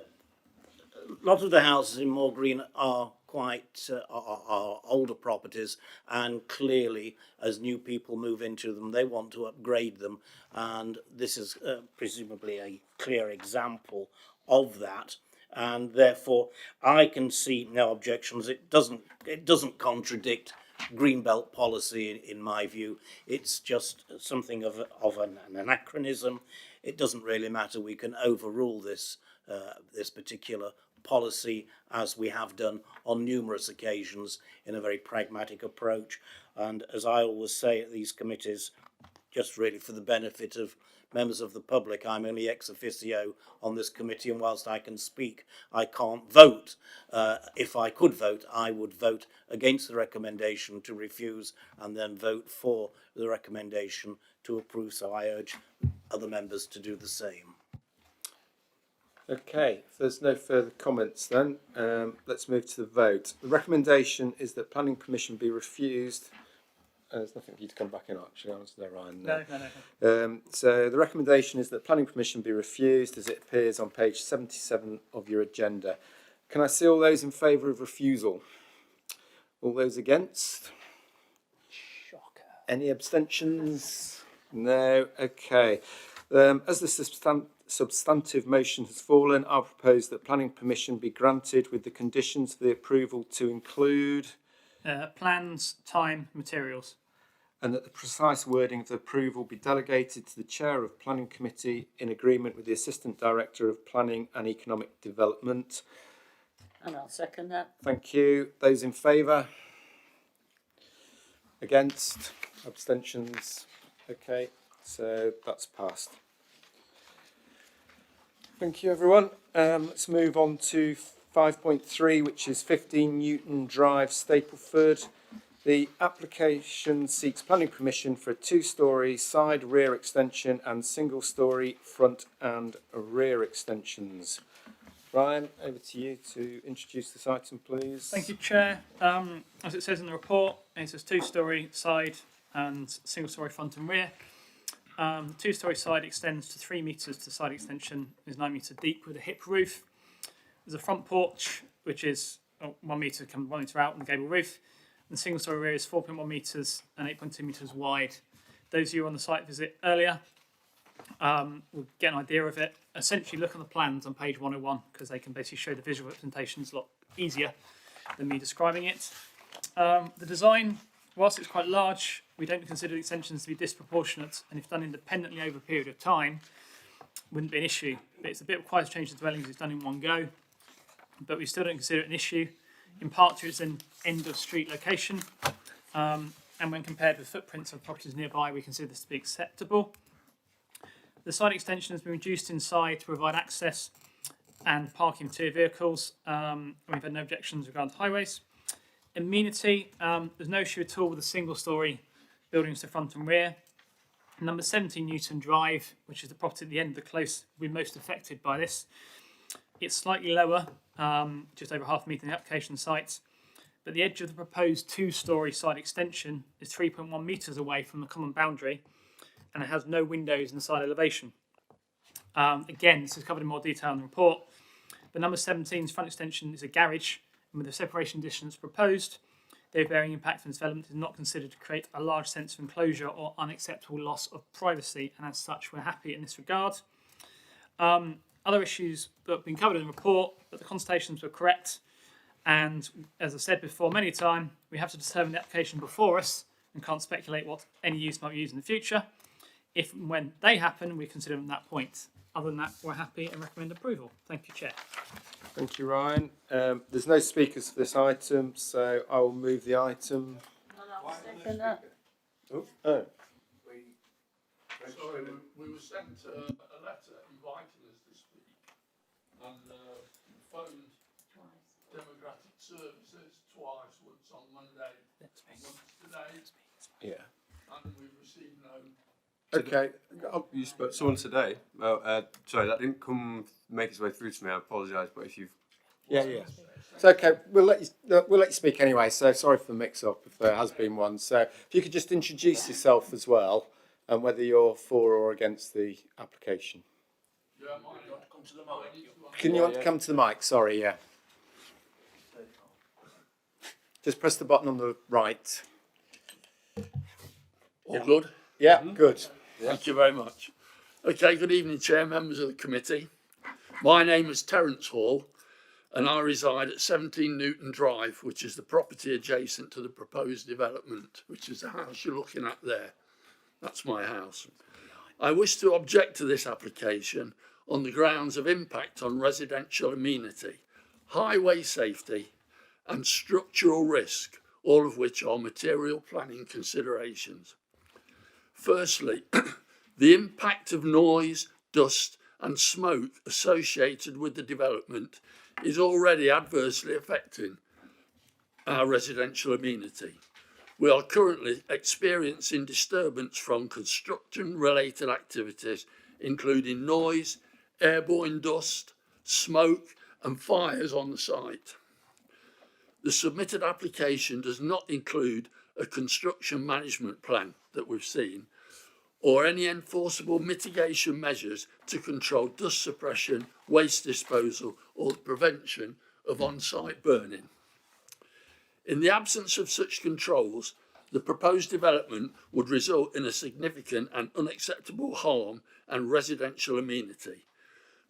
lot of the houses in Moor Green are quite are older properties, and clearly as new people move into them they want to upgrade them, and this is presumably a clear example of that. and therefore I can see no objections. It doesn't contradict Greenbelt policy in my view. It's just something of an anachronism. It doesn't really matter. We can overrule this particular policy, as we have done on numerous occasions in a very pragmatic approach. And as I always say at these committees, just really for the benefit of members of the public, I'm only ex officio on this committee, and whilst I can speak, I can't vote. If I could vote, I would vote against the recommendation to refuse and then vote for the recommendation to approve. So I urge other members to do the same. Okay, if there's no further comments then, let's move to the vote. The recommendation is that planning permission be refused. There's nothing for you to come back in, actually, is there, Ryan? No. So the recommendation is that planning permission be refused as it appears on page 77 of your agenda. Can I see all those in favour of refusal? All those against? Shocker. Any abstentions? No. Okay. As the substantive motion has fallen, I'll propose that planning permission be granted with the conditions for the approval to include plans, time, materials. And that the precise wording of the approval be delegated to the Chair of Planning Committee in agreement with the Assistant Director of Planning and Economic Development. And I'll second that. Thank you. Those in favour? Against? Abstentions? Okay, so that's passed. Thank you, everyone. Let's move on to 5.3, which is 15 Newton Drive, Stapleford. The application seeks planning permission for a two-storey side rear extension and single-storey front and rear extensions. Ryan, over to you to introduce this item, please. Thank you, Chair. As it says in the report, it says two-storey side and single-storey front and rear. The two-storey side extends to 3 metres to side extension, is 9 metre deep with a hip roof. There's a front porch, which is 1 metre out on the gable roof. And the single-storey rear is 4.1 metres and 8.2 metres wide. Those of you on the site visit earlier will get an idea of it. Essentially, look on the plans on page 101, because they can basically show the visual representations a lot easier than me describing it. The design, whilst it's quite large, we don't consider the extensions to be disproportionate, and if done independently over a period of time, wouldn't be an issue. But it's a bit required to change the dwellings, it's done in one go, but we still don't consider it an issue, in part to its end of street location, and when compared with footprints of properties nearby, we consider this to be acceptable. The side extension has been reduced inside to provide access and parking for 2 vehicles. We've had no objections regarding highways. Amenity, there's no issue at all with the single-storey buildings to front and rear. Number 17 Newton Drive, which is the property at the end of the close, will be most affected by this. It's slightly lower, just over half a metre in the application site, but the edge of the proposed two-storey side extension is 3.1 metres away from the common boundary, and it has no windows in the side elevation. Again, this is covered in more detail in the report, but number 17's front extension is a garage, and with the separation distance proposed, their varying impact on development is not considered to create a large sense of enclosure or unacceptable loss of privacy, and as such, we're happy in this regard. Other issues that have been covered in the report, but the constatations were correct, and as I've said before many times, we have to determine the application before us and can't speculate what any use might be used in the future. If and when they happen, we consider them at that point. Other than that, we're happy and recommend approval. Thank you, Chair. Thank you, Ryan. There's no speakers for this item, so I will move the item. Second that. Oh. Sorry, we were sent a letter inviting us to speak, and phoned Demographic Services twice, once on Monday, once today. Yeah. And we've received no. Okay. You spoke to someone today. Sorry, that didn't make its way through to me. I apologise, but if you've Yeah. It's okay. We'll let you speak anyway. So sorry for the mix-up if there has been one. So if you could just introduce yourself as well, and whether you're for or against the application. Yeah, mine. Come to the mic. Can you want to come to the mic? Sorry. Yeah. Just press the button on the right. All good? Yeah. Good. Thank you very much. Okay, good evening, Chair, members of the committee. My name is Terence Hall, and I reside at 17 Newton Drive, which is the property adjacent to the proposed development, which is the house you're looking at there. That's my house. I wish to object to this application on the grounds of impact on residential amenity, highway safety, and structural risk, all of which are material planning considerations. Firstly, the impact of noise, dust, and smoke associated with the development is already adversely affecting our residential amenity. We are currently experiencing disturbance from construction-related activities, including noise, airborne dust, smoke, and fires on the site. The submitted application does not include a construction management plan that we've seen, or any enforceable mitigation measures to control dust suppression, waste disposal, or the prevention of on-site burning. In the absence of such controls, the proposed development would result in a significant and unacceptable harm and residential amenity,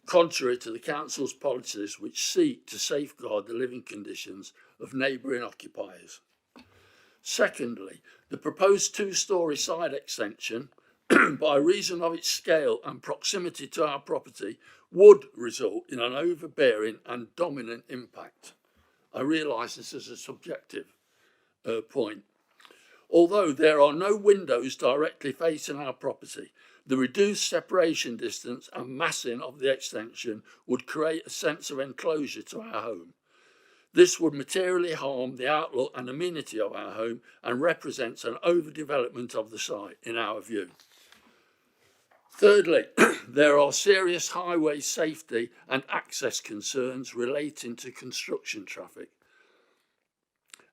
contrary to the council's policies which seek to safeguard the living conditions of neighbouring occupiers. Secondly, the proposed two-storey side extension, by reason of its scale and proximity to our property, would result in an overbearing and dominant impact. I realise this is a subjective point. Although there are no windows directly facing our property, the reduced separation distance and massing of the extension would create a sense of enclosure to our home. This would materially harm the outlook and amenity of our home and represents an overdevelopment of the site, in our view. Thirdly, there are serious highway safety and access concerns relating to construction traffic.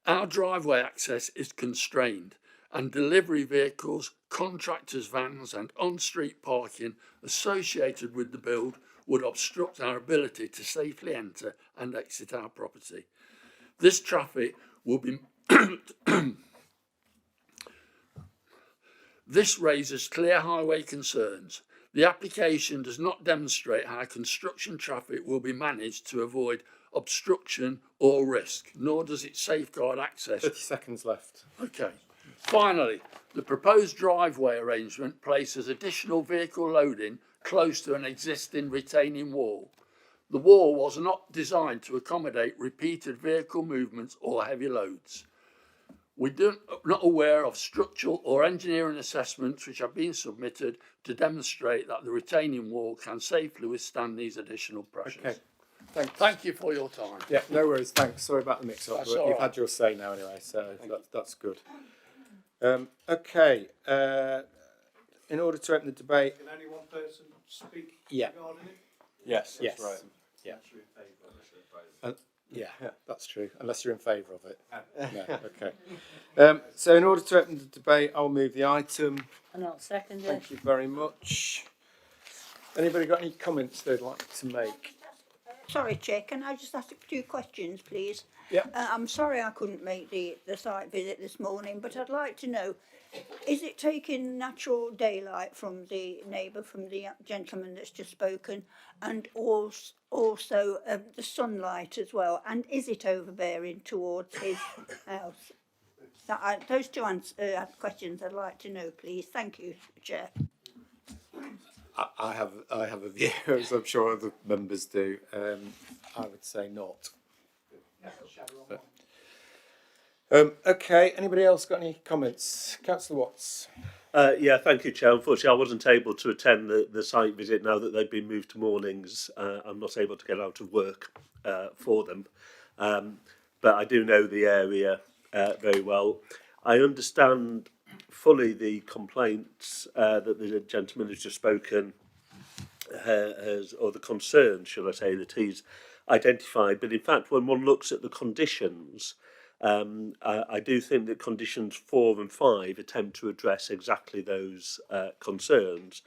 Our driveway access is constrained, and delivery vehicles, contractors' vans, and on-street parking associated with the build would obstruct our ability to safely enter and exit our property. This traffic will be This raises clear highway concerns. The application does not demonstrate how construction traffic will be managed to avoid obstruction or risk, nor does it safeguard access. 30 seconds left. Okay. Finally, the proposed driveway arrangement places additional vehicle loading close to an existing retaining wall. The wall was not designed to accommodate repeated vehicle movements or heavy loads. We are not aware of structural or engineering assessments which have been submitted to demonstrate that the retaining wall can safely withstand these additional pressures. Okay. Thank you for your time. Yeah, no worries. Thanks. Sorry about the mix-up. That's But all you've right. had your say now anyway, so that's good. Okay. In order to open the debate. Can only one person speak Yeah. regarding it? Yes. That's right. Yeah. Yeah, that's true. Unless you're in favour of it. No. Okay. So in order to open the debate, I'll move the item. And I'll second it. Thank you very much. Anybody got any comments they'd like to make? Sorry, Chair, can I just ask 2 questions, please? Yeah. I'm sorry I couldn't make the site visit this morning, but I'd like to know, is it taking natural daylight from the neighbour, from the gentleman that's just spoken, and also the sunlight as well, and is it overbearing towards his house? Those 2 questions I'd like to know, please. Thank you, Chair. I have a view, as I'm sure other members do. I would say not. But, okay, anybody else got any comments? Councillor Watts. Yeah, thank you, Chair. Unfortunately, I wasn't able to attend the site visit now that they've been moved to mornings. I'm not able to get out of work for them. But I do know the area very well. I understand fully the complaints that the gentleman has just spoken has, or the concerns, shall I say, that he's identified. But in fact, when one looks at the conditions, I do think that conditions 4 and 5 attempt to address exactly those concerns,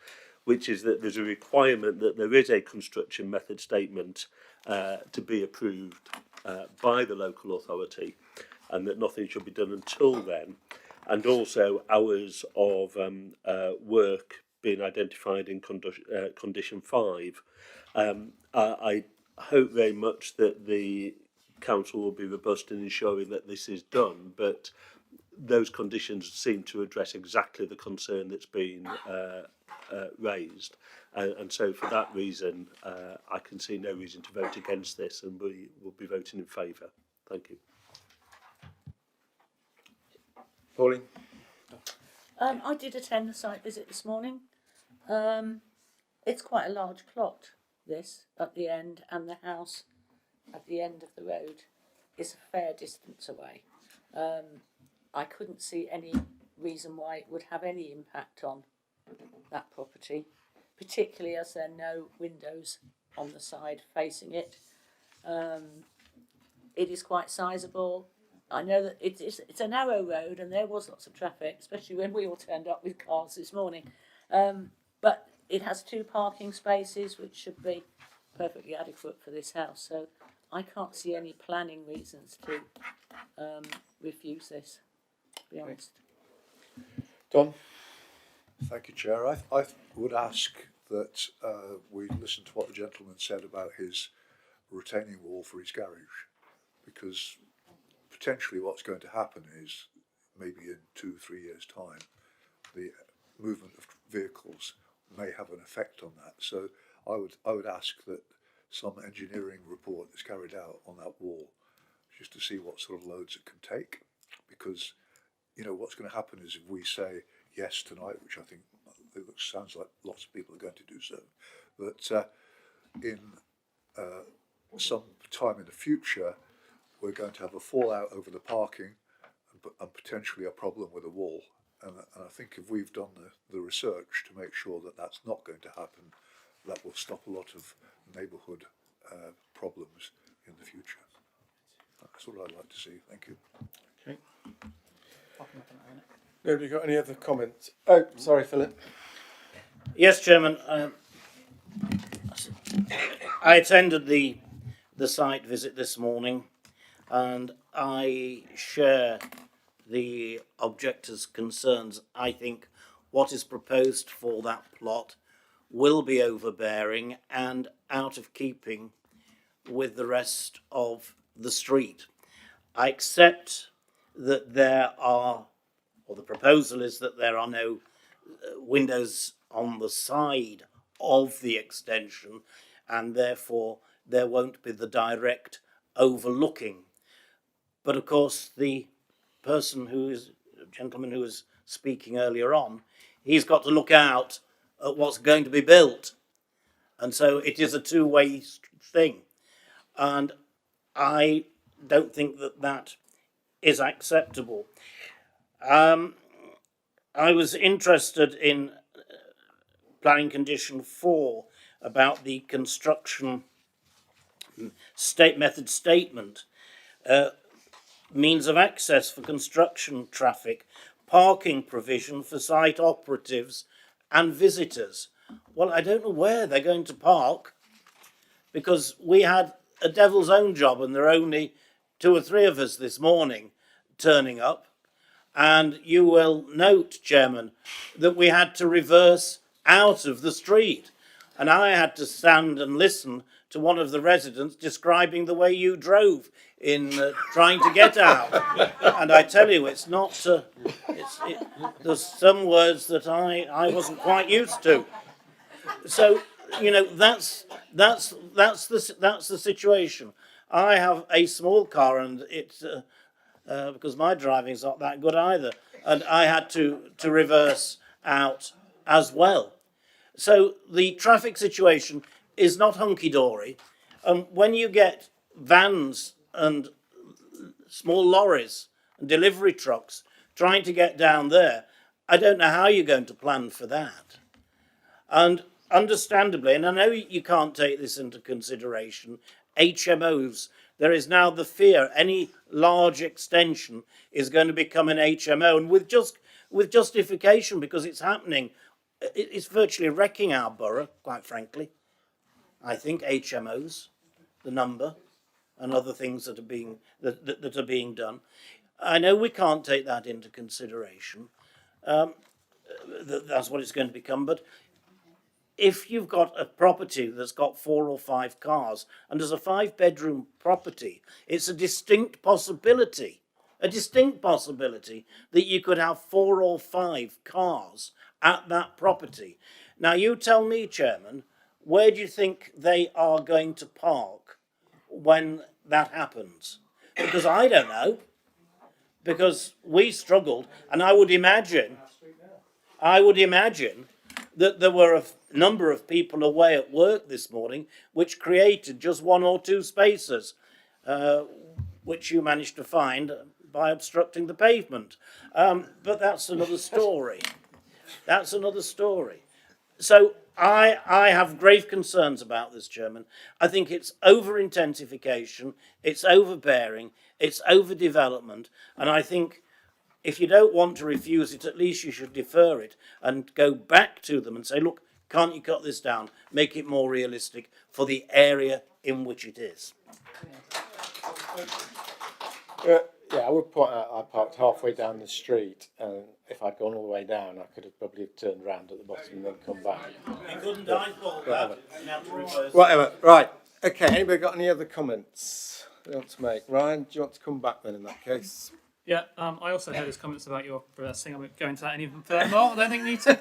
which is that there's a requirement that there is a construction method statement to be approved by the local authority, and that nothing should be done until then. And also hours of work being identified in condition 5. I hope very much that the council will be robust in ensuring that this is done, but those conditions seem to address exactly the concern that's been raised. And so for that reason, I can see no reason to vote against this, and we will be voting in favour. Thank you. Pauline? I did attend the site visit this morning. It's quite a large plot, this, at the end, and the house at the end of the road is a fair distance away. I couldn't see any reason why it would have any impact on that property, particularly as there are no windows on the side facing it. It is quite sizable. I know that it's a narrow road and there was lots of traffic, especially when we all turned up with cars this morning. But it has 2 parking spaces, which should be perfectly adequate for this house. So I can't see any planning reasons to refuse this, to be honest. Don? Thank you, Chair. I would ask that we listen to what the gentleman said about his retaining wall for his garage, because potentially what's going to happen is maybe in 2-3 years' time, the movement of vehicles may have an effect on that. So I would ask that some engineering report is carried out on that wall, just to see what sort of loads it can take, because you know what's going to happen is if we say yes tonight, which I think sounds like lots of people are going to do so, but in some time in the future, we're going to have a fallout over the parking and potentially a problem with a wall. And I think if we've done the research to make sure that that's not going to happen, that will stop a lot of neighbourhood problems in the future. That's what I'd like to see. Thank you. Okay. Nobody got any other comments? Oh, sorry, Philip. Yes, Chairman. I attended the site visit this morning, and I share the objectors' concerns. I think what is proposed for that plot will be overbearing and out of keeping with the rest of the street. I accept that there are, or the proposal is that there are no windows on the side of the extension, and therefore there won't be the direct overlooking. But of course, the gentleman who was speaking earlier on, he's got to look out at what's going to be built. And so it is a two-way thing. And I don't think that is acceptable. I was interested in planning condition 4 about the construction method statement. Means of access for construction traffic, parking provision for site operatives and visitors. Well, I don't know where they're going to park, because we had a devil's own job and there are only 2 or 3 of us this morning turning up. And you will note, Chairman, that we had to reverse out of the street. And I had to stand and listen to one of the residents describing the way you drove in trying to get out. And I tell you, it's not, there's some words that I wasn't quite used to. So, you know, that's the situation. I have a small car, and it's, because my driving's not that good either, and I had to reverse out as well. So the traffic situation is not hunky-dory. When you get vans and small lorries and delivery trucks trying to get down there, I don't know how you're going to plan for that. And understandably, and I know you can't take this into consideration, HMOs, there is now the fear any large extension is going to become an HMO, and with justification, because it's happening. It's virtually wrecking our borough, quite frankly. I think HMOs, the number, and other things that are being done. I know we can't take that into consideration. That's what it's going to become. But if you've got a property that's got 4 or 5 cars and there's a 5-bedroom property, it's a distinct possibility that you could have 4 or 5 cars at that property. Now you tell me, Chairman, where do you think they are going to park when that happens? Because I don't know. Because we struggled, and I would imagine that there were a number of people away at work this morning, which created just 1 or 2 spaces, which you managed to find by obstructing the pavement. But that's another story. That's another story. So I have grave concerns about this, Chairman. I think it's over-intensification, it's overbearing, it's overdevelopment, and I think if you don't want to refuse it, at least you should defer it and go back to them and say, look, can't you cut this down, make it more realistic for the area in which it is? Yeah, I would point out I parked halfway down the street, and if I'd gone all the way down, I could have probably turned around at the bottom and then come back. You couldn't eyeball that. You have to reverse. Whatever. Right. Okay. Anybody got any other comments they want to make? Ryan, do you want to come back then in that case? Yeah, I also heard his comments about your reversing. I won't go into that any further. I don't think we need to.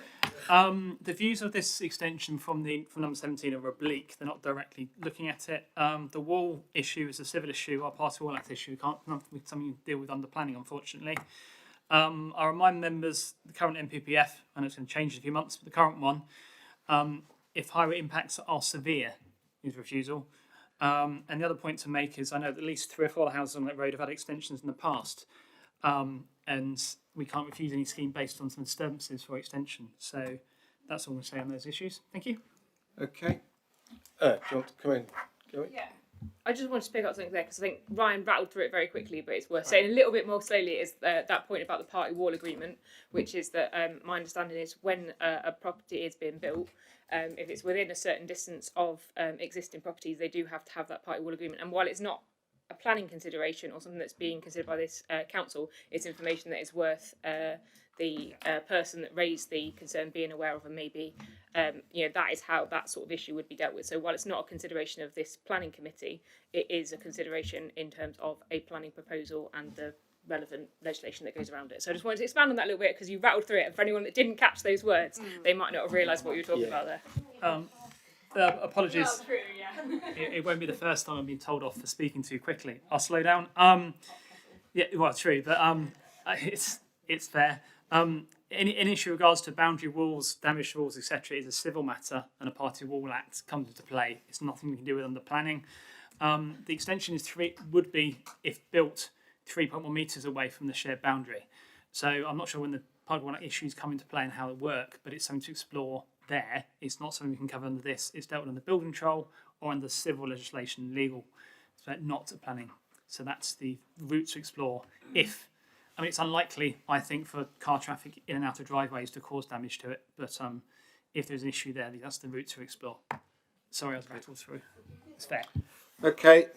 The views of this extension from number 17 are oblique. They're not directly looking at it. The wall issue is a civil issue. Our Party Wall Act issue not something you deal with under planning, unfortunately. I remind members the current MPPF, I know it's going to change in a few months, but the current one, if highway impacts are severe, is refusal. And the other point to make is I know that at least 3 or 4 houses on that road have had extensions in the past. And we can't refuse any scheme based on some disturbances for extension. So that's all I'm going to say on those issues. Thank you. Okay. Do you want to come in? Go in. Yeah. I just want to pick up something there because I think Ryan rattled through it very quickly, but it's worth saying a little bit more slowly. Is that point about the party wall agreement, which is that my understanding is when a property is being built, if it's within a certain distance of existing properties, they do have to have that party wall agreement. And while it's not a planning consideration or something that's being considered by this council, it's information that is worth the person that raised the concern being aware of, and maybe that is how that sort of issue would be dealt with. So while it's not a consideration of this planning committee, it is a consideration in terms of a planning proposal and the relevant legislation that goes around it. So I just wanted to expand on that a little bit because you rattled through it, and for anyone that didn't catch those words, they might not have realised what you were talking about there. Apologies. Well, true, yeah. It won't be the first time I've been told off for speaking too quickly. I'll slow down. Yeah, well, true, but it's fair. Any issue in regards to boundary walls, damaged walls, etc., is a civil matter, and a Party Wall Act comes into play. It's nothing we can do with under planning. The extension would be, if built, 3.1 metres away from the shared boundary. So I'm not sure when the Party Wall Act issues come into play and how it work, but it's something to explore there. It's not something we can cover under this. It's dealt with under building control or under civil legislation, legal, so not planning. So that's the route to explore. It's unlikely, I think, for car traffic in and out of driveways to cause damage to it, but if there's an issue there, that's the route to explore. Sorry, I was rattled through. It's fair. Okay,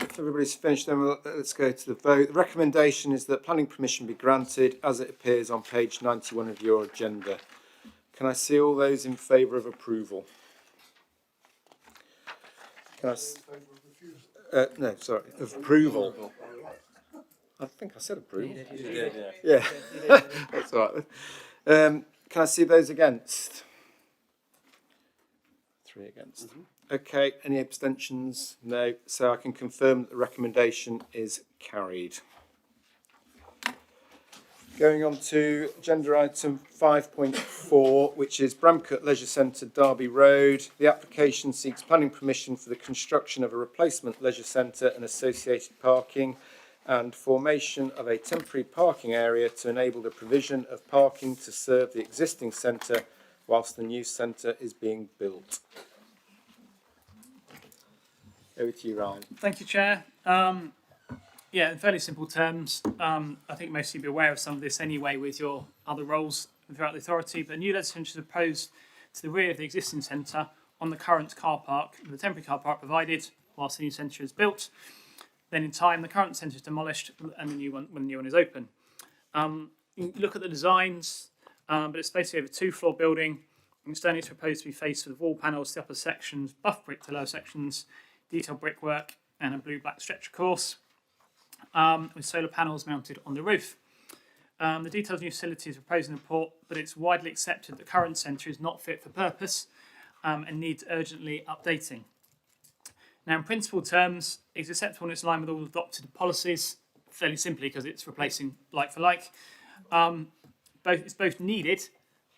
if everybody's finished, then let's go to the vote. The recommendation is that planning permission be granted as it appears on page 91 of your agenda. Can I see all those in favour of approval? Can I no, sorry, of approval. I think I said approval. Yeah, that's all right. Can I see those against? 3 against. Okay, any abstentions? No. So I can confirm that the recommendation is carried. Going on to agenda item 5.4, which is Bramcote Leisure Centre, Derby Road. The application seeks planning permission for the construction of a replacement leisure centre and associated parking and formation of a temporary parking area to enable the provision of parking to serve the existing centre whilst the new centre is being built. Over to you, Ryan. Thank you, Chair. Yeah, in fairly simple terms, I think most of you will be aware of some of this anyway with your other roles throughout the authority, but a new legislation is proposed to the rear of the existing centre on the current car park, the temporary car park provided whilst the new centre is built. Then in time, the current centre is demolished and the new one is open. You look at the designs, but it's basically a 2-floor building Externally, it's proposed to be faced with wall panels to the upper sections, buff brick to lower sections, detailed brickwork, and a blue-black stretcher course, with solar panels mounted on the roof. The details of new facilities are proposed in the report, but it's widely accepted that the current centre is not fit for purpose and needs urgently updating. Now, in principle terms, it's acceptable and it's in line with all adopted policies, fairly simply because it's replacing like for like. It's both needed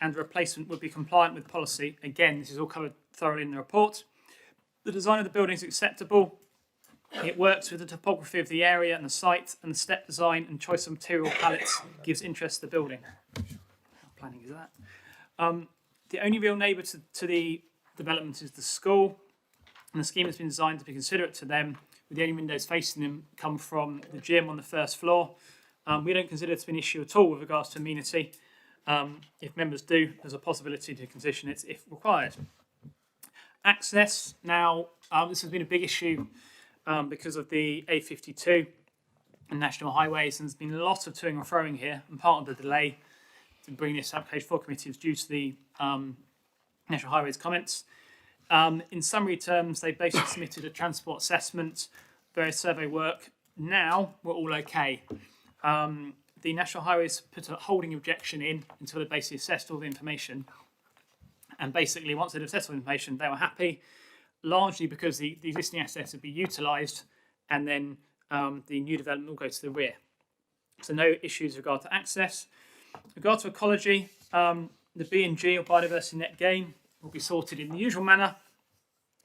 and the replacement would be compliant with policy. Again, this is all covered thoroughly in the report. The design of the building is acceptable. It works with the topography of the area and the site, and the step design and choice of material palettes gives interest to the building. How planning is that? The only real neighbour to the development is the school, and the scheme has been designed to be considerate to them, with the only windows facing them come from the gym on the first floor. We don't consider it to be an issue at all with regards to amenity. If members do, there's a possibility to condition it if required. Access, now, this has been a big issue because of the A52 and national highways, and there's been a lot of toing and froing here, and part of the delay to bring this application for committee is due to the national highways comments. In summary terms, they basically submitted a transport assessment, various survey work. Now we're all okay. The National Highways put a holding objection in until they basically assessed all the information. And basically, once they'd assessed all the information, they were happy, largely because the existing assets would be utilised, and then the new development will go to the rear. So no issues with regard to access. With regard to ecology, the B&G or biodiversity net gain will be sorted in the usual manner.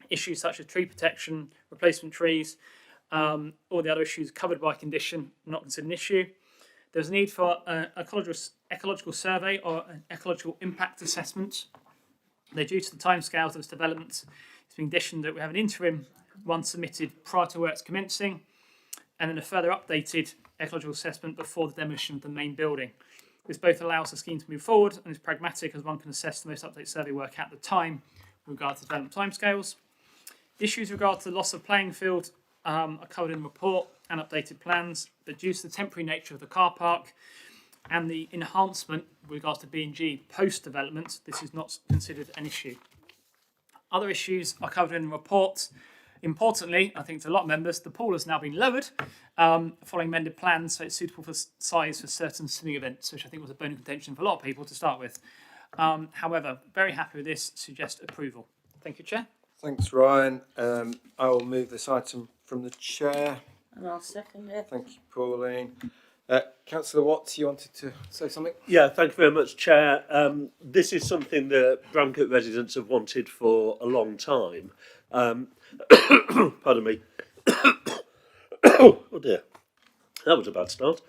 Issues such as tree protection, replacement trees, all the other issues covered by condition, not considered an issue. There's a need for an ecological survey or an ecological impact assessment. They're due to the timescales of this development. It's been conditioned that we have an interim one submitted prior to works commencing, and then a further updated ecological assessment before the demolition of the main building. This both allows the scheme to move forward and is pragmatic, as one can assess the most up-to-date survey work at the time with regard to development timescales. Issues with regard to the loss of playing field are covered in the report and updated plans, but due to the temporary nature of the car park and the enhancement with regards to B&G post-development, this is not considered an issue. Other issues are covered in the report. Importantly, I think to a lot of members, the pool has now been lowered following amended plans, so it's suitable for size for certain swimming events, which I think was a bone of contention for a lot of people to start with. However, very happy with this, suggest approval. Thank you, Chair. Thanks, Ryan. I will move this item from the chair. And I'll second it. Thank you, Pauline. Councillor Watts, you wanted to say something? Yeah, thank you very much, Chair. This is something that Bramcote residents have wanted for a long time. Pardon me. Oh dear, that was a bad start.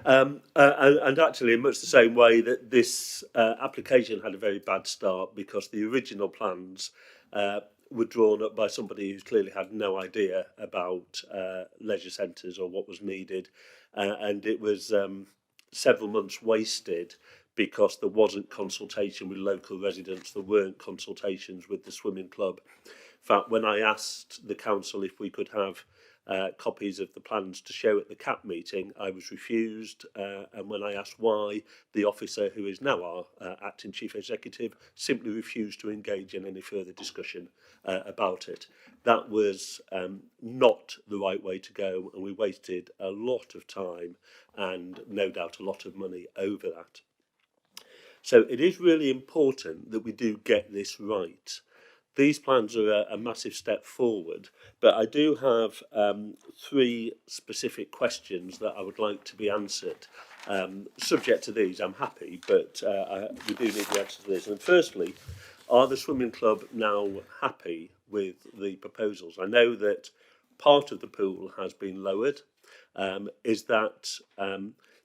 And actually, in much the same way that this application had a very bad start because the original plans were drawn up by somebody who's clearly had no idea about leisure centres or what was needed. And it was several months wasted because there wasn't consultation with local residents, there weren't consultations with the swimming club. In fact, when I asked the council if we could have copies of the plans to show at the CAP meeting, I was refused. And when I asked why, the officer, who is now our acting chief executive, simply refused to engage in any further discussion about it. That was not the right way to go, and we wasted a lot of time and no doubt a lot of money over that. So it is really important that we do get this right. These plans are a massive step forward, but I do have 3 specific questions that I would like to be answered. Subject to these, I'm happy, but we do need the answer to this. And firstly, are the swimming club now happy with the proposals? I know that part of the pool has been lowered. Is that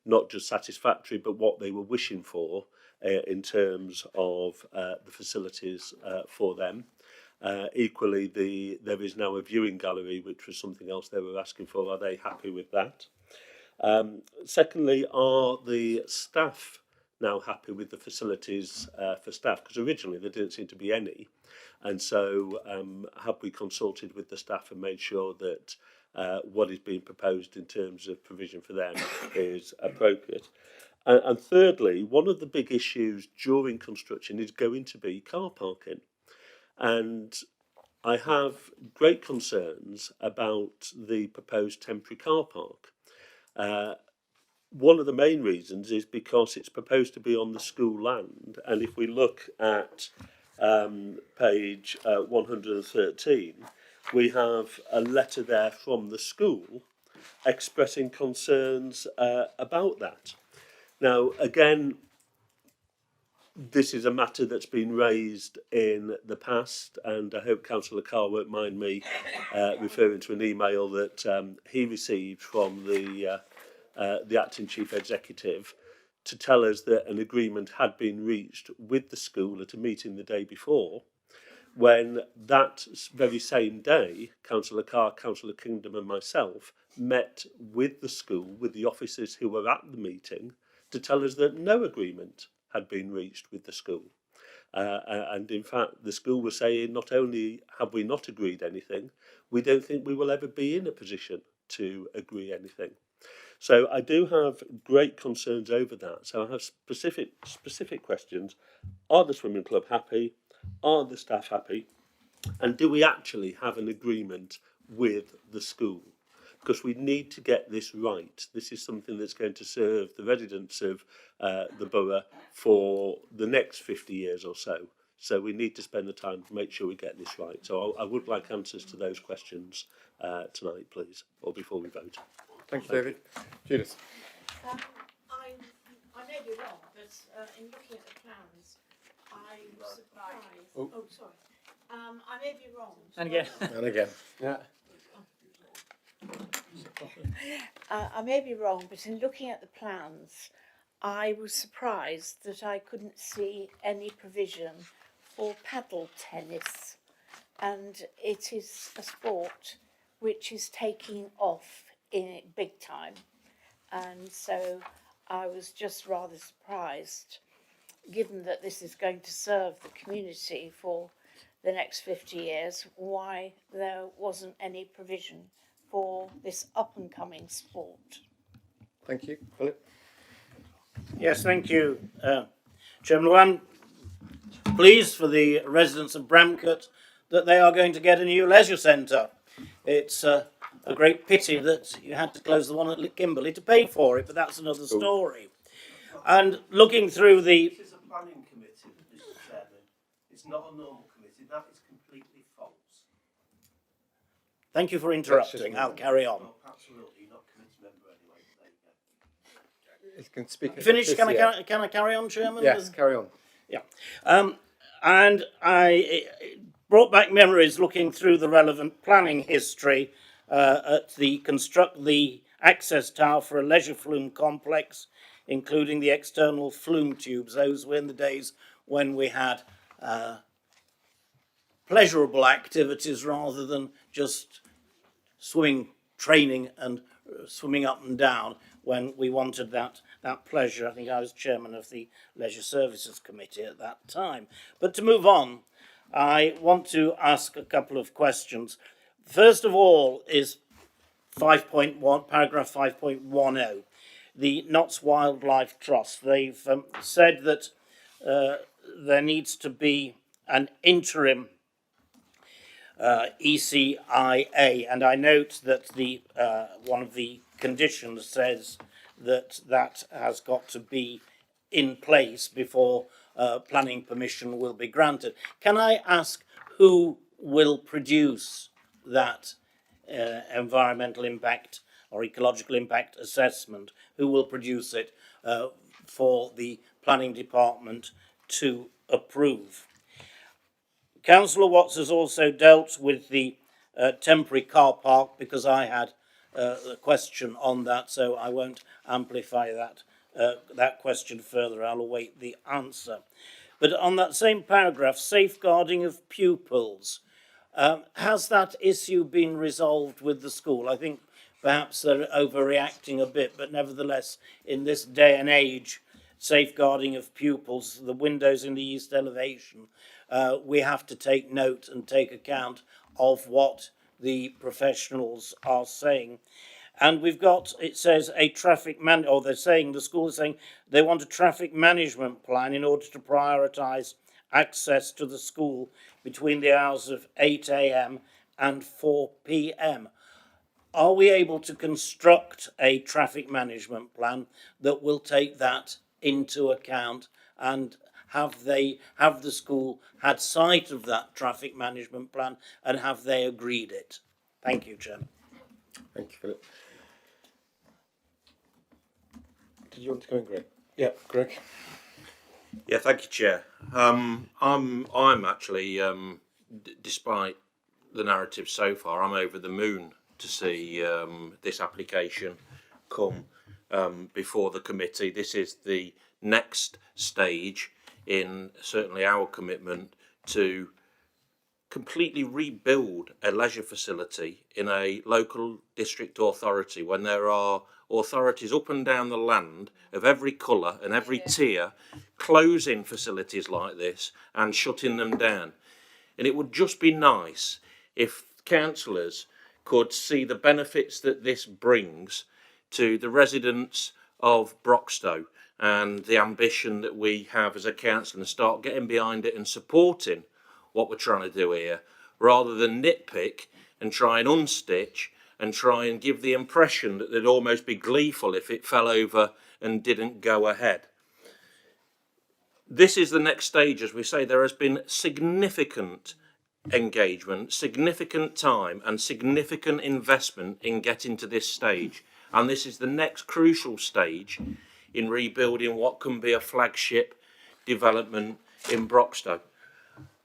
not just satisfactory, but what they were wishing for in terms of the facilities for them? Equally, there is now a viewing gallery, which was something else they were asking for. Are they happy with that? Secondly, are the staff now happy with the facilities for staff? Because originally there didn't seem to be any. And so have we consulted with the staff and made sure that what is being proposed in terms of provision for them is appropriate? And thirdly, one of the big issues during construction is going to be car parking. And I have great concerns about the proposed temporary car park. One of the main reasons is because it's proposed to be on the school land, and if we look at page 113, we have a letter there from the school expressing concerns about that. Now, again, this is a matter that's been raised in the past, and I hope Councillor Carr won't mind me referring to an email that he received from the acting chief executive to tell us that an agreement had been reached with the school at a meeting the day before, when that very same day, Councillor Carr, Councillor Kingdom and myself met with the school, with the officers who were at the meeting, to tell us that no agreement had been reached with the school. And in fact, the school was saying, not only have we not agreed anything, we don't think we will ever be in a position to agree anything. So I do have great concerns over that. So I have specific questions. Are the swimming club happy? Are the staff happy? And do we actually have an agreement with the school? Because we need to get this right. This is something that's going to serve the residents of the borough for the next 50 years or so. So we need to spend the time to make sure we get this right. So I would like answers to those questions tonight, please, or before we vote. Thank you, David. Judith. I may be wrong, but in looking at the plans, I was surprised. Oh. Sorry. I may be wrong. And again. And again. Yeah. I may be wrong, but in looking at the plans, I was surprised that I couldn't see any provision for paddle tennis, and it is a sport which is taking off in big time, and so I was just rather surprised, given that this is going to serve the community for the next 50 years, why there wasn't any provision for this up-and-coming sport. Thank you. Philip? Yes, thank you, Chairman. I'm pleased for the residents of Bramcote that they are going to get a new leisure centre. It's a great pity that you had to close the one at Kimberley to pay for it, but that's another story. And looking through the... This is a planning committee, Mr. Chairman. It's not a normal committee. That is completely false. Thank you for interrupting. I'll carry on. Oh, absolutely. You're not a committee member anyway. There you go. You can speak. Finish? Can I carry on, Chairman? Yes, carry on. Yeah. And I brought back memories looking through the relevant planning history at the access tower for a leisure flume complex, including the external flume tubes. Those were in the days when we had pleasurable activities rather than just swimming training and swimming up and down when we wanted that pleasure. I think I was chairman of the Leisure Services Committee at that time. But to move on, I want to ask a couple of questions. First of all is 5.1, paragraph 5.10, the Notts Wildlife Trust. They've said that there needs to be an interim ECIA, and I note that the one of the conditions says that that has got to be in place before planning permission will be granted. Can I ask who will produce that environmental impact or ecological impact assessment? Who will produce it for the planning department to approve? Councillor Watts has also dealt with the temporary car park, because I had a question on that, so I won't amplify that question further. I'll await the answer. But on that same paragraph, safeguarding of pupils, has that issue been resolved with the school? I think perhaps they're overreacting a bit, but nevertheless, in this day and age, safeguarding of pupils, the windows in the east elevation, we have to take note and take account of what the professionals are saying. And we've got, it says a traffic or they're saying, the school is saying they want a traffic management plan in order to prioritise access to the school between the hours of 8 a.m. and 4 p.m. Are we able to construct a traffic management plan that will take that into account, and have the school had sight of that traffic management plan, and have they agreed it? Thank you, Chairman. Thank you, Philip. Did you want to go in, Greg? Yeah, Greg. Yeah, thank you, Chair. I'm actually, despite the narrative so far, I'm over the moon to see this application come before the committee. This is the next stage in certainly our commitment to completely rebuild a leisure facility in a local district authority when there are authorities up and down the land of every colour and every tier closing facilities like this and shutting them down. And it would just be nice if councillors could see the benefits that this brings to the residents of Broxtowe and the ambition that we have as a council, and start getting behind it and supporting what we're trying to do here, rather than nitpick and try and unstitch and try and give the impression that they'd almost be gleeful if it fell over and didn't go ahead. This is the next stage. As we say, there has been significant engagement, significant time and significant investment in getting to this stage, and this is the next crucial stage in rebuilding what can be a flagship development in Broxtowe.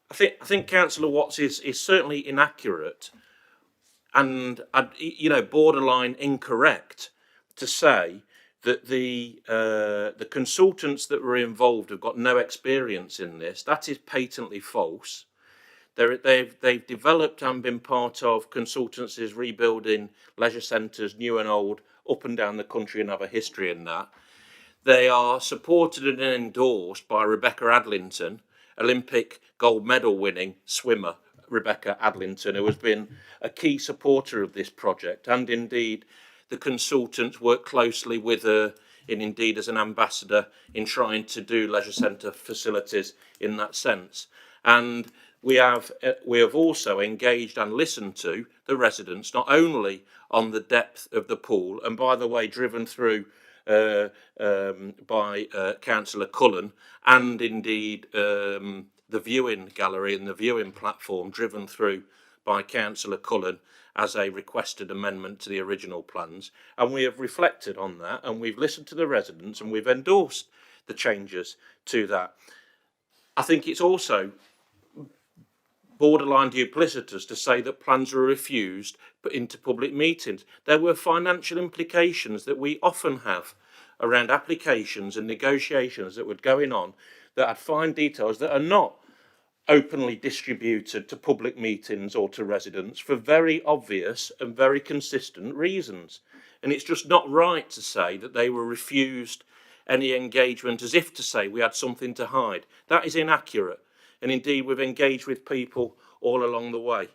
I think Councillor Watts is certainly inaccurate and borderline incorrect to say that the consultants that were involved have got no experience in this. That is patently false. They've developed and been part of consultancies rebuilding leisure centres, new and old, up and down the country, and have a history in that. They are supported and endorsed by Rebecca Adlington, Olympic gold medal winning swimmer Rebecca Adlington, who has been a key supporter of this project, and indeed the consultants work closely with her, and indeed as an ambassador, in trying to do leisure centre facilities in that sense. And we have also engaged and listened to the residents, not only on the depth of the pool, and by the way, driven through by Councillor Cullen, and indeed the viewing gallery and the viewing platform driven through by Councillor Cullen as a requested amendment to the original plans. And we have reflected on that, and we've listened to the residents, and we've endorsed the changes to that. I think it's also borderline duplicitous to say that plans were refused but into public meetings. There were financial implications that we often have around applications and negotiations that were going on that had fine details that are not openly distributed to public meetings or to residents for very obvious and very consistent reasons. And it's just not right to say that they were refused any engagement as if to say we had something to hide. That is inaccurate. And indeed, we've engaged with people all along the way.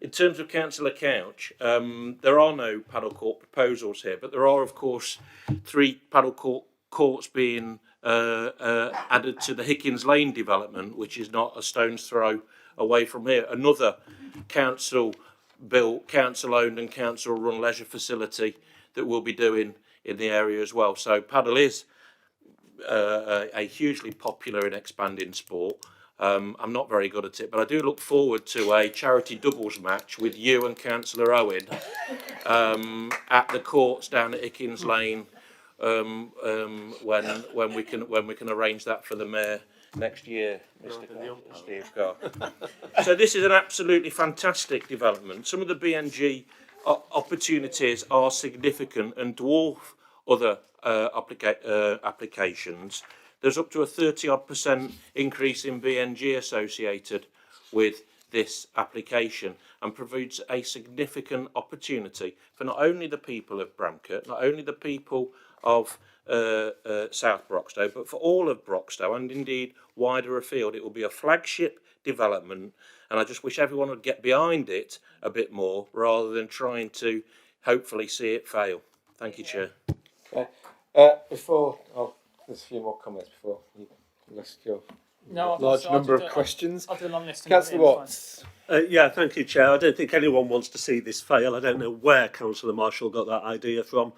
In terms of Councillor Couch, there are no paddle court proposals here, but there are, of course, 3 paddle courts being added to the Hickins Lane development, which is not a stone's throw away from here. Another council-built, council-owned and council-run leisure facility that we'll be doing in the area as well. So paddle is a hugely popular and expanding sport. I'm not very good at it, but I do look forward to a charity doubles match with you and Councillor Owen at the courts down at Hickins Lane when we can arrange that for the mayor next year, Mr. Steve Carr. So this is an absolutely fantastic development. Some of the BNG opportunities are significant and dwarf other applications. There's up to a 30% increase in BNG associated with this application, and provides a significant opportunity for not only the people of Bramcote, not only the people of South Broxtowe, but for all of Broxtowe and indeed wider afield. It will be a flagship development, and I just wish everyone would get behind it a bit more rather than trying to hopefully see it fail. Thank you, Chair. Okay. There's a few more comments before you list your large number of questions. I'll do a long list. Councillor Watts. Yeah, thank you, Chair. I don't think anyone wants to see this fail. I don't know where Councillor Marshall got that idea from.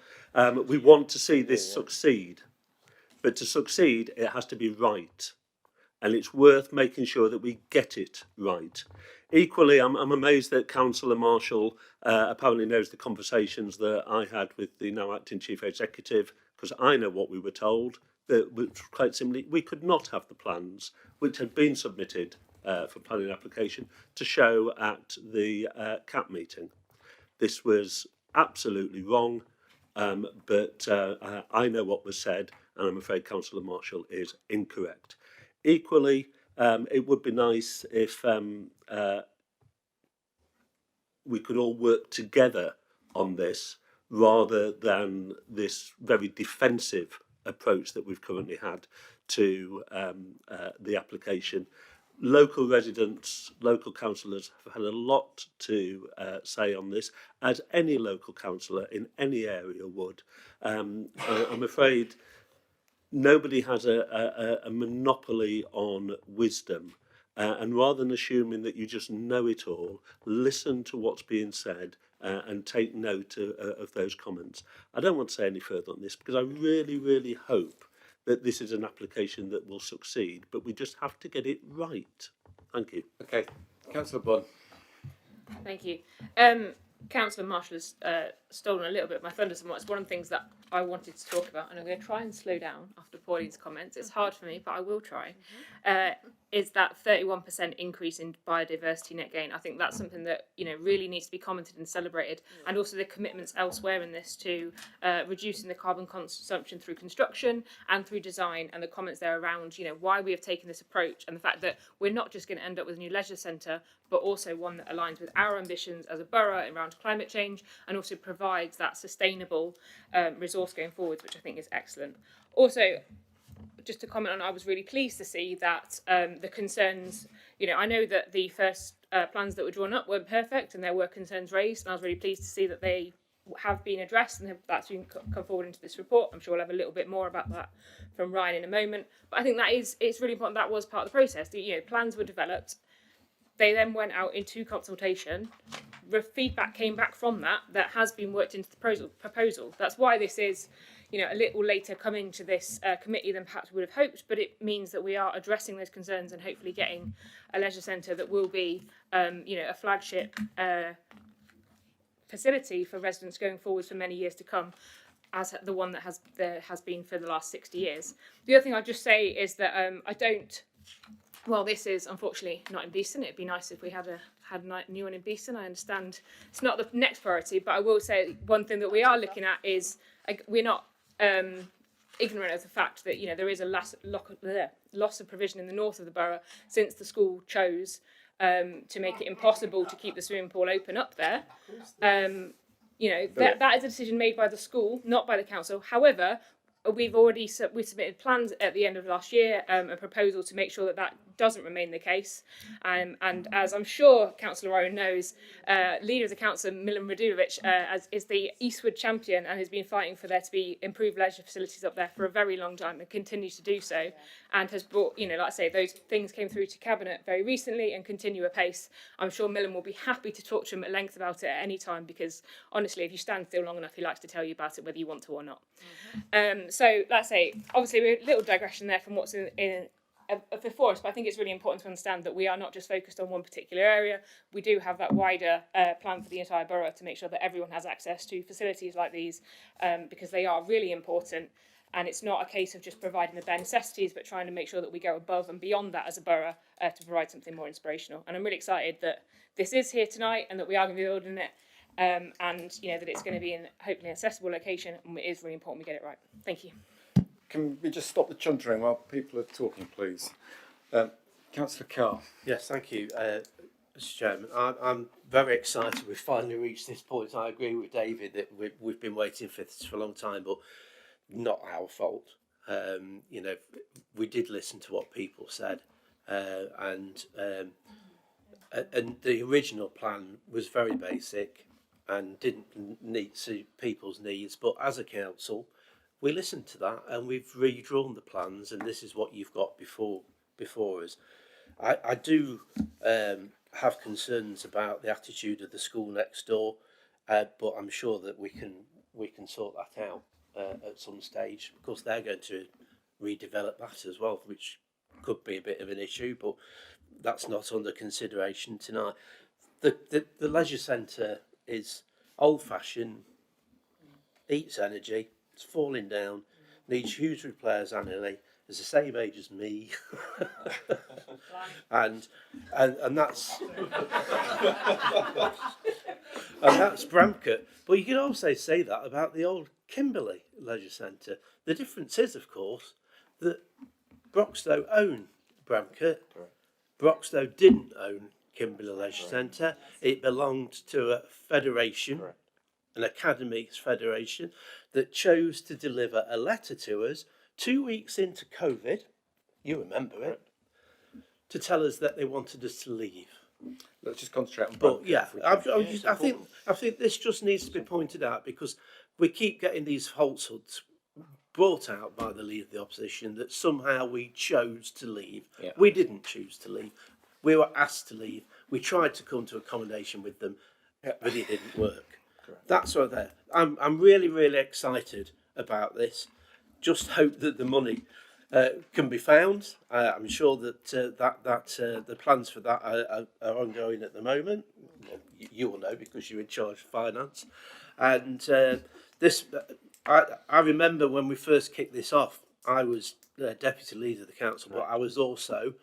We want to see this succeed, but to succeed, it has to be right. And it's worth making sure that we get it right. Equally, I'm amazed that Councillor Marshall apparently knows the conversations that I had with the now acting Chief Executive, because I know what we were told, that quite simply we could not have the plans which had been submitted for planning application to show at the CAP meeting. This was absolutely wrong, but I know what was said, and I'm afraid Councillor Marshall is incorrect. Equally, it would be nice if we could all work together on this rather than this very defensive approach that we've currently had to the application. Local residents, local councillors have had a lot to say on this, as any local councillor in any area would. I'm afraid nobody has a monopoly on wisdom. And rather than assuming that you just know it all, listen to what's being said and take note of those comments. I don't want to say any further on this because I really, really hope that this is an application that will succeed, but we just have to get it right. Thank you. Okay, Councillor Bunn. Thank you. Councillor Marshall has stolen a little bit of my thunder somewhat. It's one of the things that I wanted to talk about, and I'm going to try and slow down after Pauline's comments. It's hard for me, but I will try. Is that 31% increase in biodiversity net gain? I think that's something that really needs to be commented and celebrated, and also the commitments elsewhere in this to reducing the carbon consumption through construction and through design, and the comments there around why we have taken this approach, and the fact that we're not just going to end up with a new leisure centre, but also one that aligns with our ambitions as a borough around climate change, and also provides that sustainable resource going forwards, which I think is excellent. Also, just to comment on, I was really pleased to see that the concerns, I know that the first plans that were drawn up weren't perfect and there were concerns raised, and I was really pleased to see that they have been addressed and that's been come forward into this report. I'm sure we'll have a little bit more about that from Ryan in a moment. But I think it's really important that was part of the process. Plans were developed. They then went out into consultation. Feedback came back from that has been worked into the proposal. That's why this is, a little later coming to this committee than perhaps we would have hoped, but it means that we are addressing those concerns and hopefully getting a leisure centre that will be, a flagship facility for residents going forward for many years to come, as the one that has been for the last 60 years. The other thing I'll just say is that this is unfortunately not in Beeston. It'd be nice if we had a new one in Beeston. I understand it's not the next priority, but I will say one thing that we are looking at is we're not ignorant of the fact that there is a loss of provision in the north of the borough since the school chose to make it impossible to keep the swimming pool open up there. That is a decision made by the school, not by the council. However, we submitted plans at the end of last year, a proposal to make sure that doesn't remain the case. And as I'm sure Councillor Owen knows, leader of the council, Milan Radulovic, is the Eastwood champion and has been fighting for there to be improved leisure facilities up there for a very long time and continues to do so, and has brought, like I say, those things came through to Cabinet very recently and continue apace. I'm sure Milan will be happy to talk to him at length about it at any time, because honestly, if you stand still long enough, he likes to tell you about it whether you want to or not. So let's say, obviously, we're a little digression there from what's in before us, but I think it's really important to understand that we are not just focused on one particular area. We do have that wider plan for the entire borough to make sure that everyone has access to facilities like these, because they are really important. And it's not a case of just providing the bare necessities, but trying to make sure that we go above and beyond that as a borough to provide something more inspirational. And I'm really excited that this is here tonight and that we are going to be building it, and that it's going to be in hopefully an accessible location, and it is really important we get it right. Thank you. Can we just stop the chuntering while people are talking, please? Councillor Carr. Yes, thank you, Mr. Chairman. I'm very excited we've finally reached this point. I agree with David that we've been waiting for this for a long time, but not our fault. We did listen to what people said, and the original plan was very basic. and didn't suit people's needs. But as a council, we listened to that and we've redrawn the plans, and this is what you've got before us. I do have concerns about the attitude of the school next door, but I'm sure that we can sort that out at some stage. Of course, they're going to redevelop that as well, which could be a bit of an issue, but that's not under consideration tonight. The leisure centre is old-fashioned, eats energy, it's falling down, needs huge repairs annually, is the same age as me, and that's and that's Bramcote. But you can also say that about the old Kimberley Leisure Centre. The difference is, of course, that Broxtowe owned Bramcote. Broxtowe didn't own Kimberley Leisure Centre. It belonged to a federation, an academies federation, that chose to deliver a letter to us 2 weeks into COVID, you remember it, to tell us that they wanted us to leave. Let's just concentrate on. But yeah, I think this just needs to be pointed out, because we keep getting these falsehoods brought out by the leader of the opposition that somehow we chose to leave. Yeah. We didn't choose to leave. We were asked to leave. We tried to come to accommodation with them, but it didn't work. Correct. That's right there. I'm really, really excited about this. Just hope that the money can be found. I'm sure that the plans for that are ongoing at the moment. You will know because you're in charge of finance. And I remember when we first kicked this off, I was deputy leader of the council, but I was also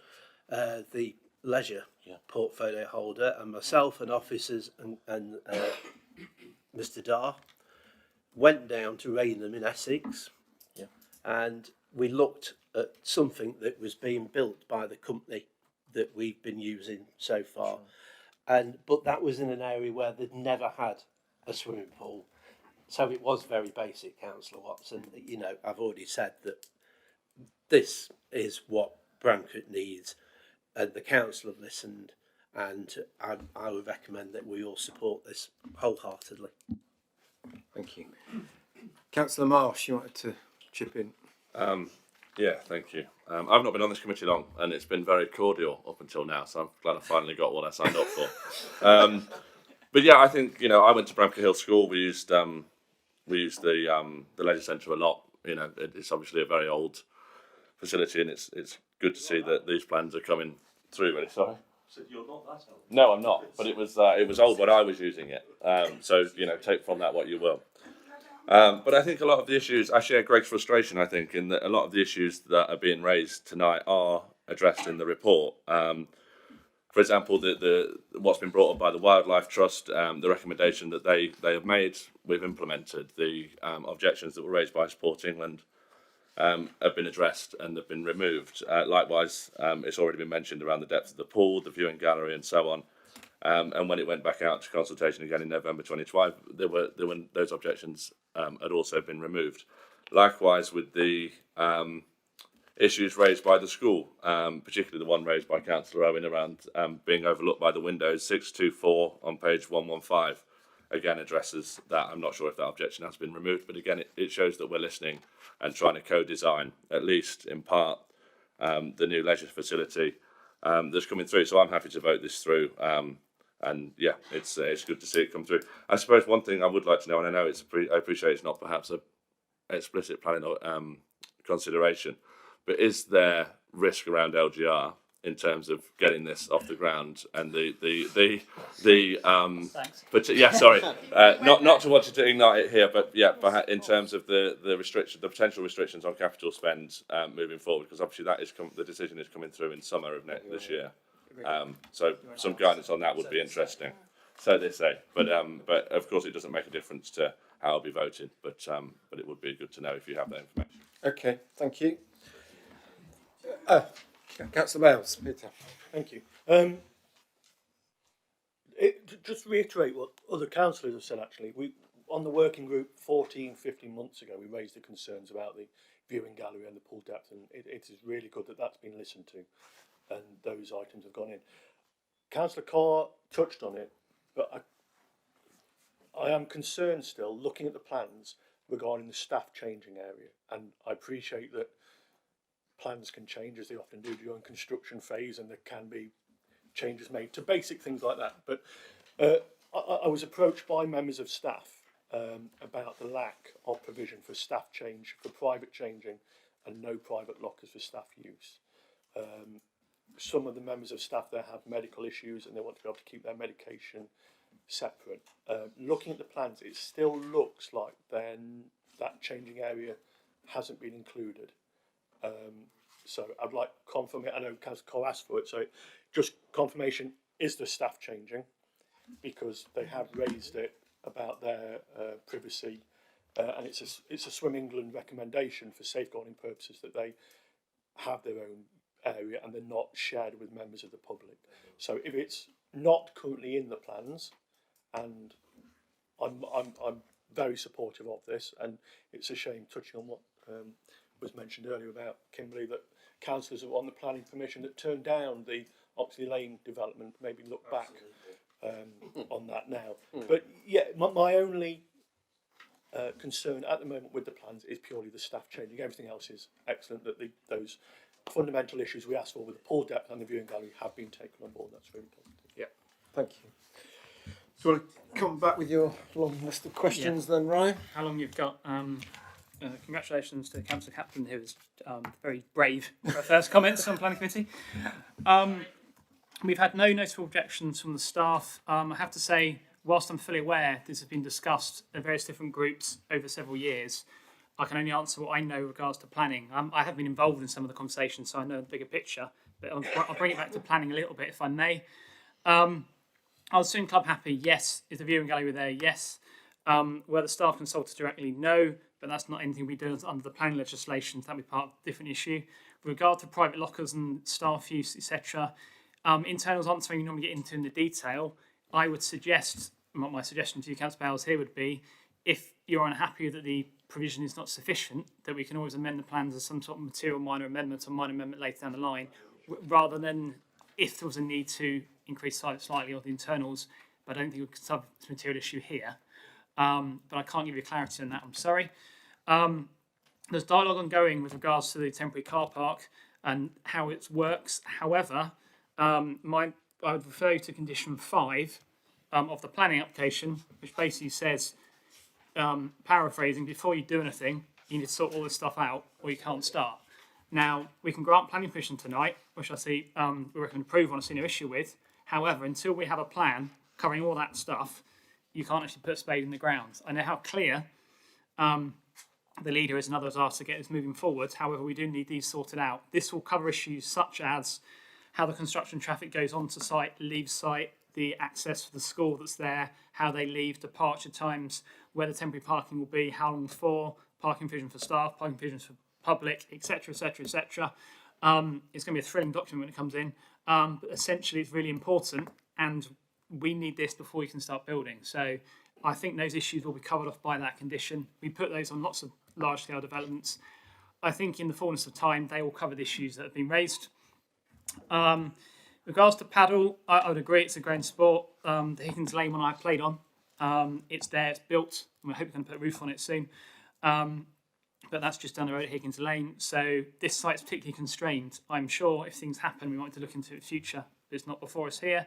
the leisure portfolio holder, and myself and officers and Mr. Dar went down to Rainham in Essex, and we looked at something that was being built by the company that we've been using so far. But that was in an area where they'd never had a swimming pool. So it was very basic, Councillor Watson. You know, I've already said that this is what Bramcote needs, and the council have listened, and I would recommend that we all support this wholeheartedly. Thank you. Councillor Marsh, you wanted to chip in? Yeah, thank you. I've not been on this committee long, and it's been very cordial up until now, so I'm glad I finally got what I signed up for. But yeah, I think, I went to Bramcote Hill School. We used the leisure centre a lot. It's obviously a very old facility, and it's good to see that these plans are coming through. Really, sorry. So you're not that old? No, I'm not. But it was old when I was using it. So take from that what you will. But I think a lot of the issues, I share Greg's frustration, I think, in that a lot of the issues that are being raised tonight are addressed in the report. For example, what's been brought up by the Wildlife Trust, the recommendation that they have made, we've implemented. The objections that were raised by Sport England have been addressed and have been removed. Likewise, it's already been mentioned around the depth of the pool, the viewing gallery, and so on. And when it went back out to consultation again in November 2012, those objections had also been removed. Likewise with the issues raised by the school, particularly the one raised by Councillor Owen around being overlooked by the windows. 624 on page 115 again addresses that. I'm not sure if that objection has been removed, but again it shows that we're listening and trying to co-design, at least in part, the new leisure facility that's coming through. So I'm happy to vote this through. And yeah, it's good to see it come through. I suppose one thing I would like to know, and I know I appreciate it's not perhaps a explicit planning or consideration, but is there risk around LGR in terms of getting this off the ground and but yeah, sorry, not to want you to ignite it here, but yeah, in terms of the potential restrictions on capital spend moving forward, because obviously that is the decision is coming through in summer of this year. So some guidance on that would be interesting. So they say, but of course it doesn't make a difference to how I'll be voting, but it would be good to know if you have that information. Okay, thank you. Councillor Bales, Peter. Thank you. Just to reiterate what other councillors have said, actually, we on the working group 15 months ago, we raised the concerns about the viewing gallery and the pool depth, and it is really good that that's been listened to and those items have gone in. Councillor Carr touched on it, but I am concerned still, looking at the plans regarding the staff changing area, and I appreciate that plans can change as they often do during construction phase, and there can be changes made to basic things like that. But I was approached by members of staff about the lack of provision for staff change, for private changing, and no private lockers for staff use. Some of the members of staff there have medical issues and they want to be able to keep their medication separate. Looking at the plans, it still looks like then that changing area hasn't been included. So I'd like confirmation. I know Councillor Cole asked for it, so just confirmation: is the staff changing? Because they have raised it about their privacy, and it's a Swim England recommendation for safeguarding purposes that they have their own area and they're not shared with members of the public. So if it's not currently in the plans, and I'm very supportive of this, and it's a shame, touching on what was mentioned earlier about Kimberley, that councillors are on the planning permission that turned down the Oxley Lane development, maybe look back on that now. But yeah, my only concern at the moment with the plans is purely the staff changing. Everything else is excellent, that those fundamental issues we asked for with the pool depth and the viewing gallery have been taken on board. That's really positive. Yeah, thank you. So you want to come back with your long list of questions then, Ryan? How long you've got? Congratulations to Councillor Captain, who was very brave for her first comments on planning committee. We've had no notable objections from the staff. I have to say, whilst I'm fully aware this has been discussed in various different groups over several years, I can only answer what I know with regards to planning. I have been involved in some of the conversations, so I know the bigger picture, but I'll bring it back to planning a little bit if I may. I was Swim Club happy? Yes. Is the viewing gallery there? Yes. Were the staff consulted directly? No, but that's not anything we do under the planning legislation, so that'll be part of a different issue. With regard to private lockers and staff use, etc., internals aren't something we normally get into in the detail. I would suggest, my suggestion to you, Councillor Bowles, here would be, if you're unhappy that the provision is not sufficient, that we can always amend the plans as some sort of material minor amendment or minor amendment later down the line, rather than if there was a need to increase slightly on the internals. But I don't think we could solve this material issue here. But I can't give you clarity on that, I'm sorry. There's dialogue ongoing with regards to the temporary car park and how it works. However, I would refer you to condition 5 of the planning application, which basically says, paraphrasing, before you do anything, you need to sort all this stuff out or you can't start. Now, we can grant planning permission tonight, which I see we recommend approval on, I see no issue with. However, until we have a plan covering all that stuff, you can't actually put a spade in the ground. I know how clear the leader is and others are to get this moving forward. However, we do need these sorted out. This will cover issues such as how the construction traffic goes onto site, leaves site, the access for the school that's there, how they leave, departure times, where the temporary parking will be, how long for, parking provision for staff, parking provisions for public, etc., etc., etc. It's going to be a thrilling document when it comes in, but essentially it's really important, and we need this before we can start building. So I think those issues will be covered off by that condition. We put those on lots of large-scale developments. I think in the fullness of time, they will cover the issues that have been raised. Regards to paddle, I would agree it's a great sport. The Higgins Lane one I played on, it's there, it's built, and I hope we're going to put a roof on it soon. But that's just down the road at Higgins Lane. So this site's particularly constrained. I'm sure if things happen, we might to look into it in the future, but it's not before us here.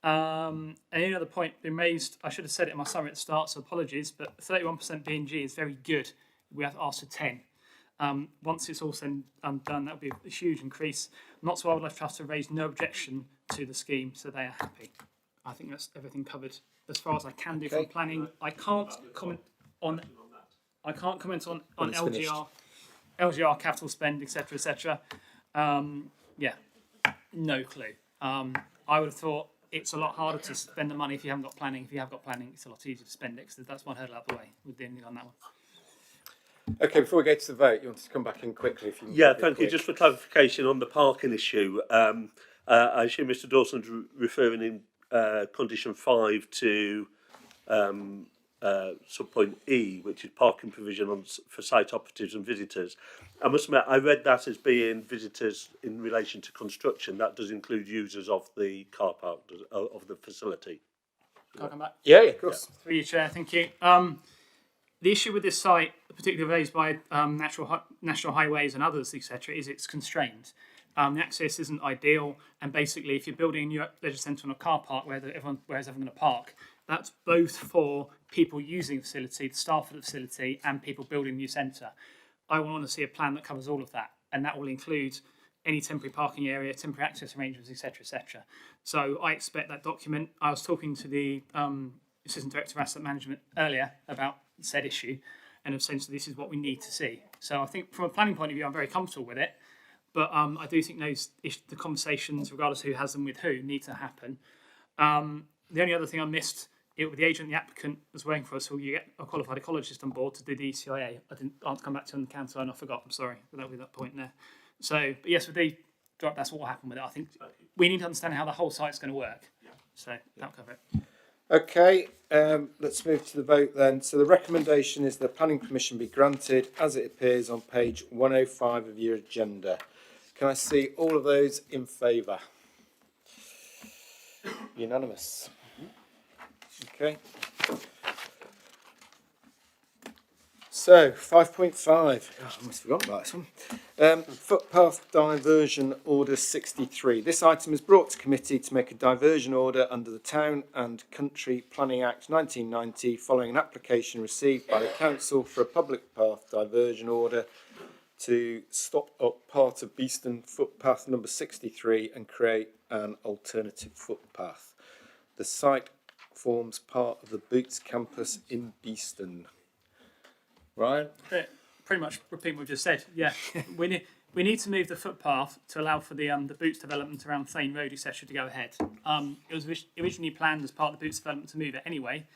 And any other point been raised, I should have said it in my summary at the start, so apologies, but 31% B&G is very good. We have asked for 10. Once it's all said and done, that would be a huge increase. Knott's Wildlife Trust have raised no objection to the scheme, so they are happy. I think that's everything covered as far as I can do from planning. I can't comment on LGR capital spend, etc., etc. Yeah, no clue. I would have thought it's a lot harder to spend the money if you haven't got planning. If you have got planning, it's a lot easier to spend it, because that's one hurdle out the way with the ending on that one. Okay, before we go to the vote, you want to come back in quickly? If you yeah, thank you. Just for clarification on the parking issue, I assume Mr Dawson's referring in condition 5 to subpoint E, which is parking provision for site operatives and visitors. I must admit, I read that as being visitors in relation to construction. That does include users of the car park, of the facility. Can I come back? Yeah, of course. Through you, Chair. Thank you. The issue with this site, particularly raised by national highways and others, etc., is it's constrained. The access isn't ideal, and basically, if you're building a new leisure centre on a car park where's everyone going to park, that's both for people using the facility, the staff of the facility, and people building a new centre. I want to see a plan that covers all of that, and that will include any temporary parking area, temporary access arrangements, etc., etc. So I expect that document. I was talking to the Assistant Director of Asset Management earlier about said issue, and essentially this is what we need to see. So I think from a planning point of view, I'm very comfortable with it, but I do think the conversations, regardless of who has them with who, need to happen. The only other thing I missed, with the agent, the applicant was waiting for us, so you get a qualified ecologist on board to do the ECIA. I didn't come back to on the council and I forgot, I'm sorry, but that'll be that point there. So, but yes, with the drop, that's what will happen with it. I think we need to understand how the whole site's going to work. So that'll cover it. Okay, let's move to the vote then. So the recommendation is the planning permission be granted as it appears on page 105 of your agenda. Can I see all of those in favour? Unanimous. Okay. So 5.5. Oh, I must have forgotten about this one. Footpath diversion order 63. This item is brought to committee to make a diversion order under the Town and Country Planning Act 1990 following an application received by the council for a public path diversion order to stop up part of Beeston footpath number 63 and create an alternative footpath. The site forms part of the Boots campus in Beeston. Ryan? Pretty much repeat what we've just said. Yeah, we need to move the footpath to allow for the Boots development around Thane Road, etc., to go ahead. It was originally planned as part of the Boots development to move it anyway,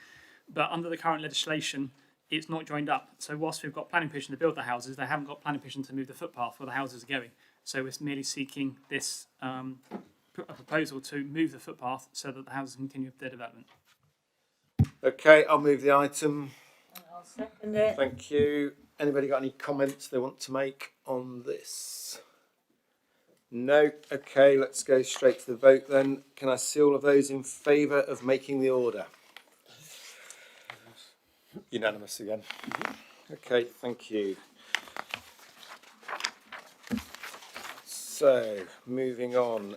but under the current legislation, it's not joined up. So whilst we've got planning permission to build the houses, they haven't got planning permission to move the footpath where the houses are going. So we're merely seeking this a proposal to move the footpath so that the houses continue their development. Okay, I'll move the item. I'll second it. Thank you. Anybody got any comments they want to make on this? No? Okay, let's go straight to the vote then. Can I see all of those in favour of making the order? Unanimous again. Okay, thank you. So, moving on.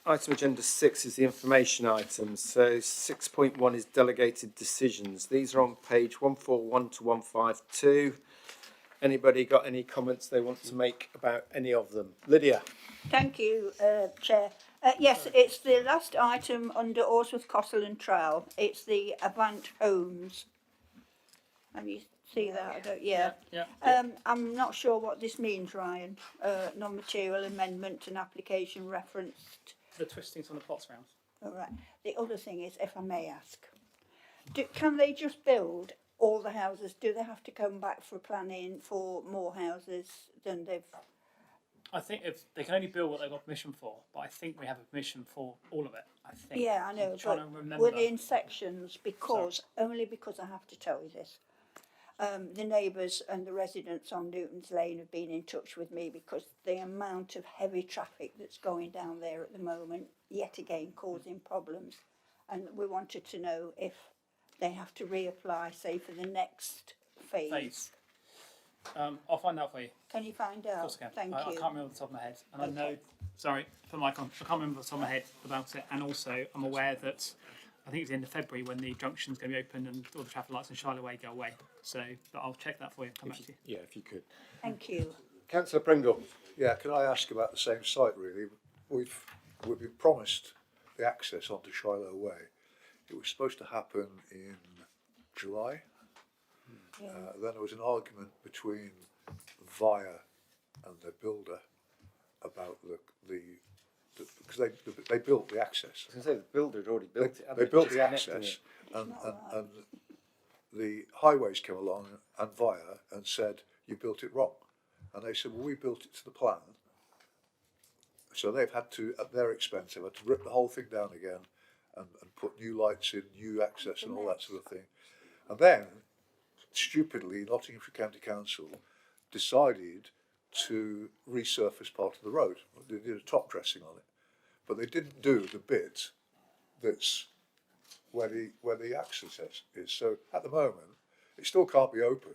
Item agenda 6 is the information items. So 6.1 is delegated decisions. These are on page 141 to 152. Anybody got any comments they want to make about any of them? Lydia. Thank you, Chair. Yes, it's the last item under Orsworth, Cossall and Trowell. It's the Avant Homes. Have you see that? I don't, yeah. I'm not sure what this means, Ryan. Non-material amendment and application referenced. The twistings on the plots round. All right. The other thing is, if I may ask, can they just build all the houses? Do they have to come back for planning for more houses than they've? I think if they can only build what they've got permission for, but I think we have a permission for all of it. I think. Yeah, I know, but within sections, because only because I have to tell you this. The neighbours and the residents on Newton's Lane have been in touch with me because the amount of heavy traffic that's going down there at the moment, yet again causing problems. And we wanted to know if they have to reapply, say, for the next phase. I'll find out for you. Can you find out? Of course I can. Thank I you. can't remember off the top of my head. And I know, sorry, put my mic on. I can't remember off the top of my head about it. And also, I'm aware that I think it's the end of February when the junction's going to be open and all the traffic lights in Shiloh Way go away. So, but I'll check that for you and come back to you. Yeah, if you could. Thank you. Councillor Pringle. Yeah, can I ask about the same site really? We've been promised the access onto Shiloh Way. It was supposed to happen in July. Yeah. Then there was an argument between Via and the builder about because they built the access. I was going to say the builder had already built it. They built the access, and the highways came along and Via and said you built it wrong, and they said, well, we built it to the plan. So they've had to, at their expense, they've had to rip the whole thing down again and put new lights in, new access and all that sort of thing. And then, stupidly, Nottinghamshire County Council decided to resurface part of the road. They did a top dressing on it, but they didn't do the bit that's where the access is. So at the moment, it still can't be opened,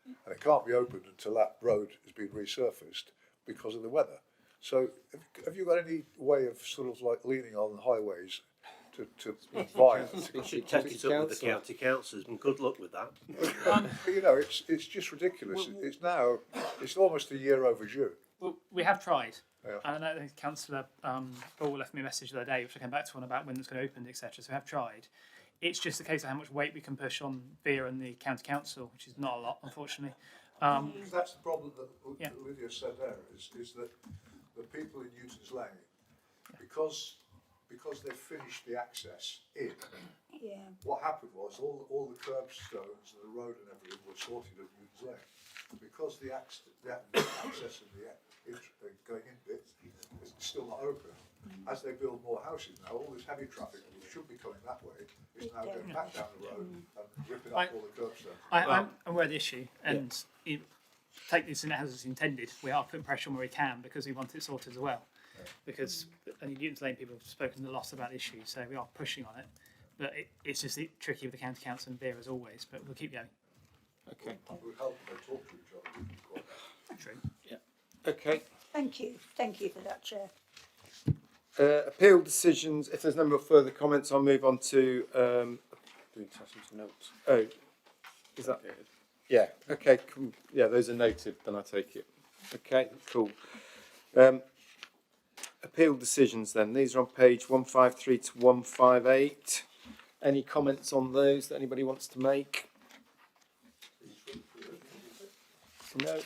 and it can't be opened until that road has been resurfaced because of the weather. So have you got any way of sort of like leaning on highways to provide? You should take it up with the county councils, and good luck with that. You know, it's just ridiculous. It's almost a year overdue. Well, we have tried. Yeah. And I know the councillor Paul left me a message the other day, which I came back to on about when it's going to open, etc. So we have tried. It's just a case of how much weight we can push on Vera and the county council, which is not a lot, unfortunately. That's the problem that Lydia said there, is that the people in Newton's Lane, because they finished the access in, what happened was all the curbstones and the road and everything were sorted at Newton's Lane. Because the access and the going in bit is still not open. As they build more houses now, all this heavy traffic which should be coming that way is now going back down the road and ripping up all the curbstones. I'm aware of the issue, and you take this in as it's intended. We are putting pressure on where we can because we want it sorted as well. Because Newton's Lane people have spoken a lot about the issue, so we are pushing on it. But it's just tricky with the county council and Vera as always. But we'll keep going. Okay. It would help if they talk to each other. True. Yeah. Okay. Thank you for that, Chair. Appeal decisions. If there's no more further comments, I'll move on to. Doing some notes. Oh, is that? Yeah. Okay. Cool. Yeah, those are noted. Then I take it. Okay. Cool. Appeal decisions. Then these are on page 153 to 158. Any comments on those that anybody wants to make? No.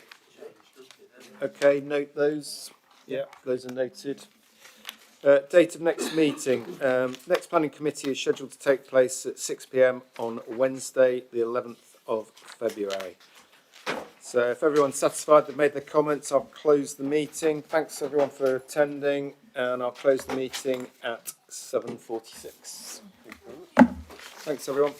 Okay. Note those. Yeah, those are noted. Date of next meeting. Next planning committee is scheduled to take place at 6 p.m. on Wednesday, the 11th of February. So if everyone's satisfied, they've made their comments, I'll close the meeting. Thanks everyone for attending, and I'll close the meeting at 7:46. Thanks everyone.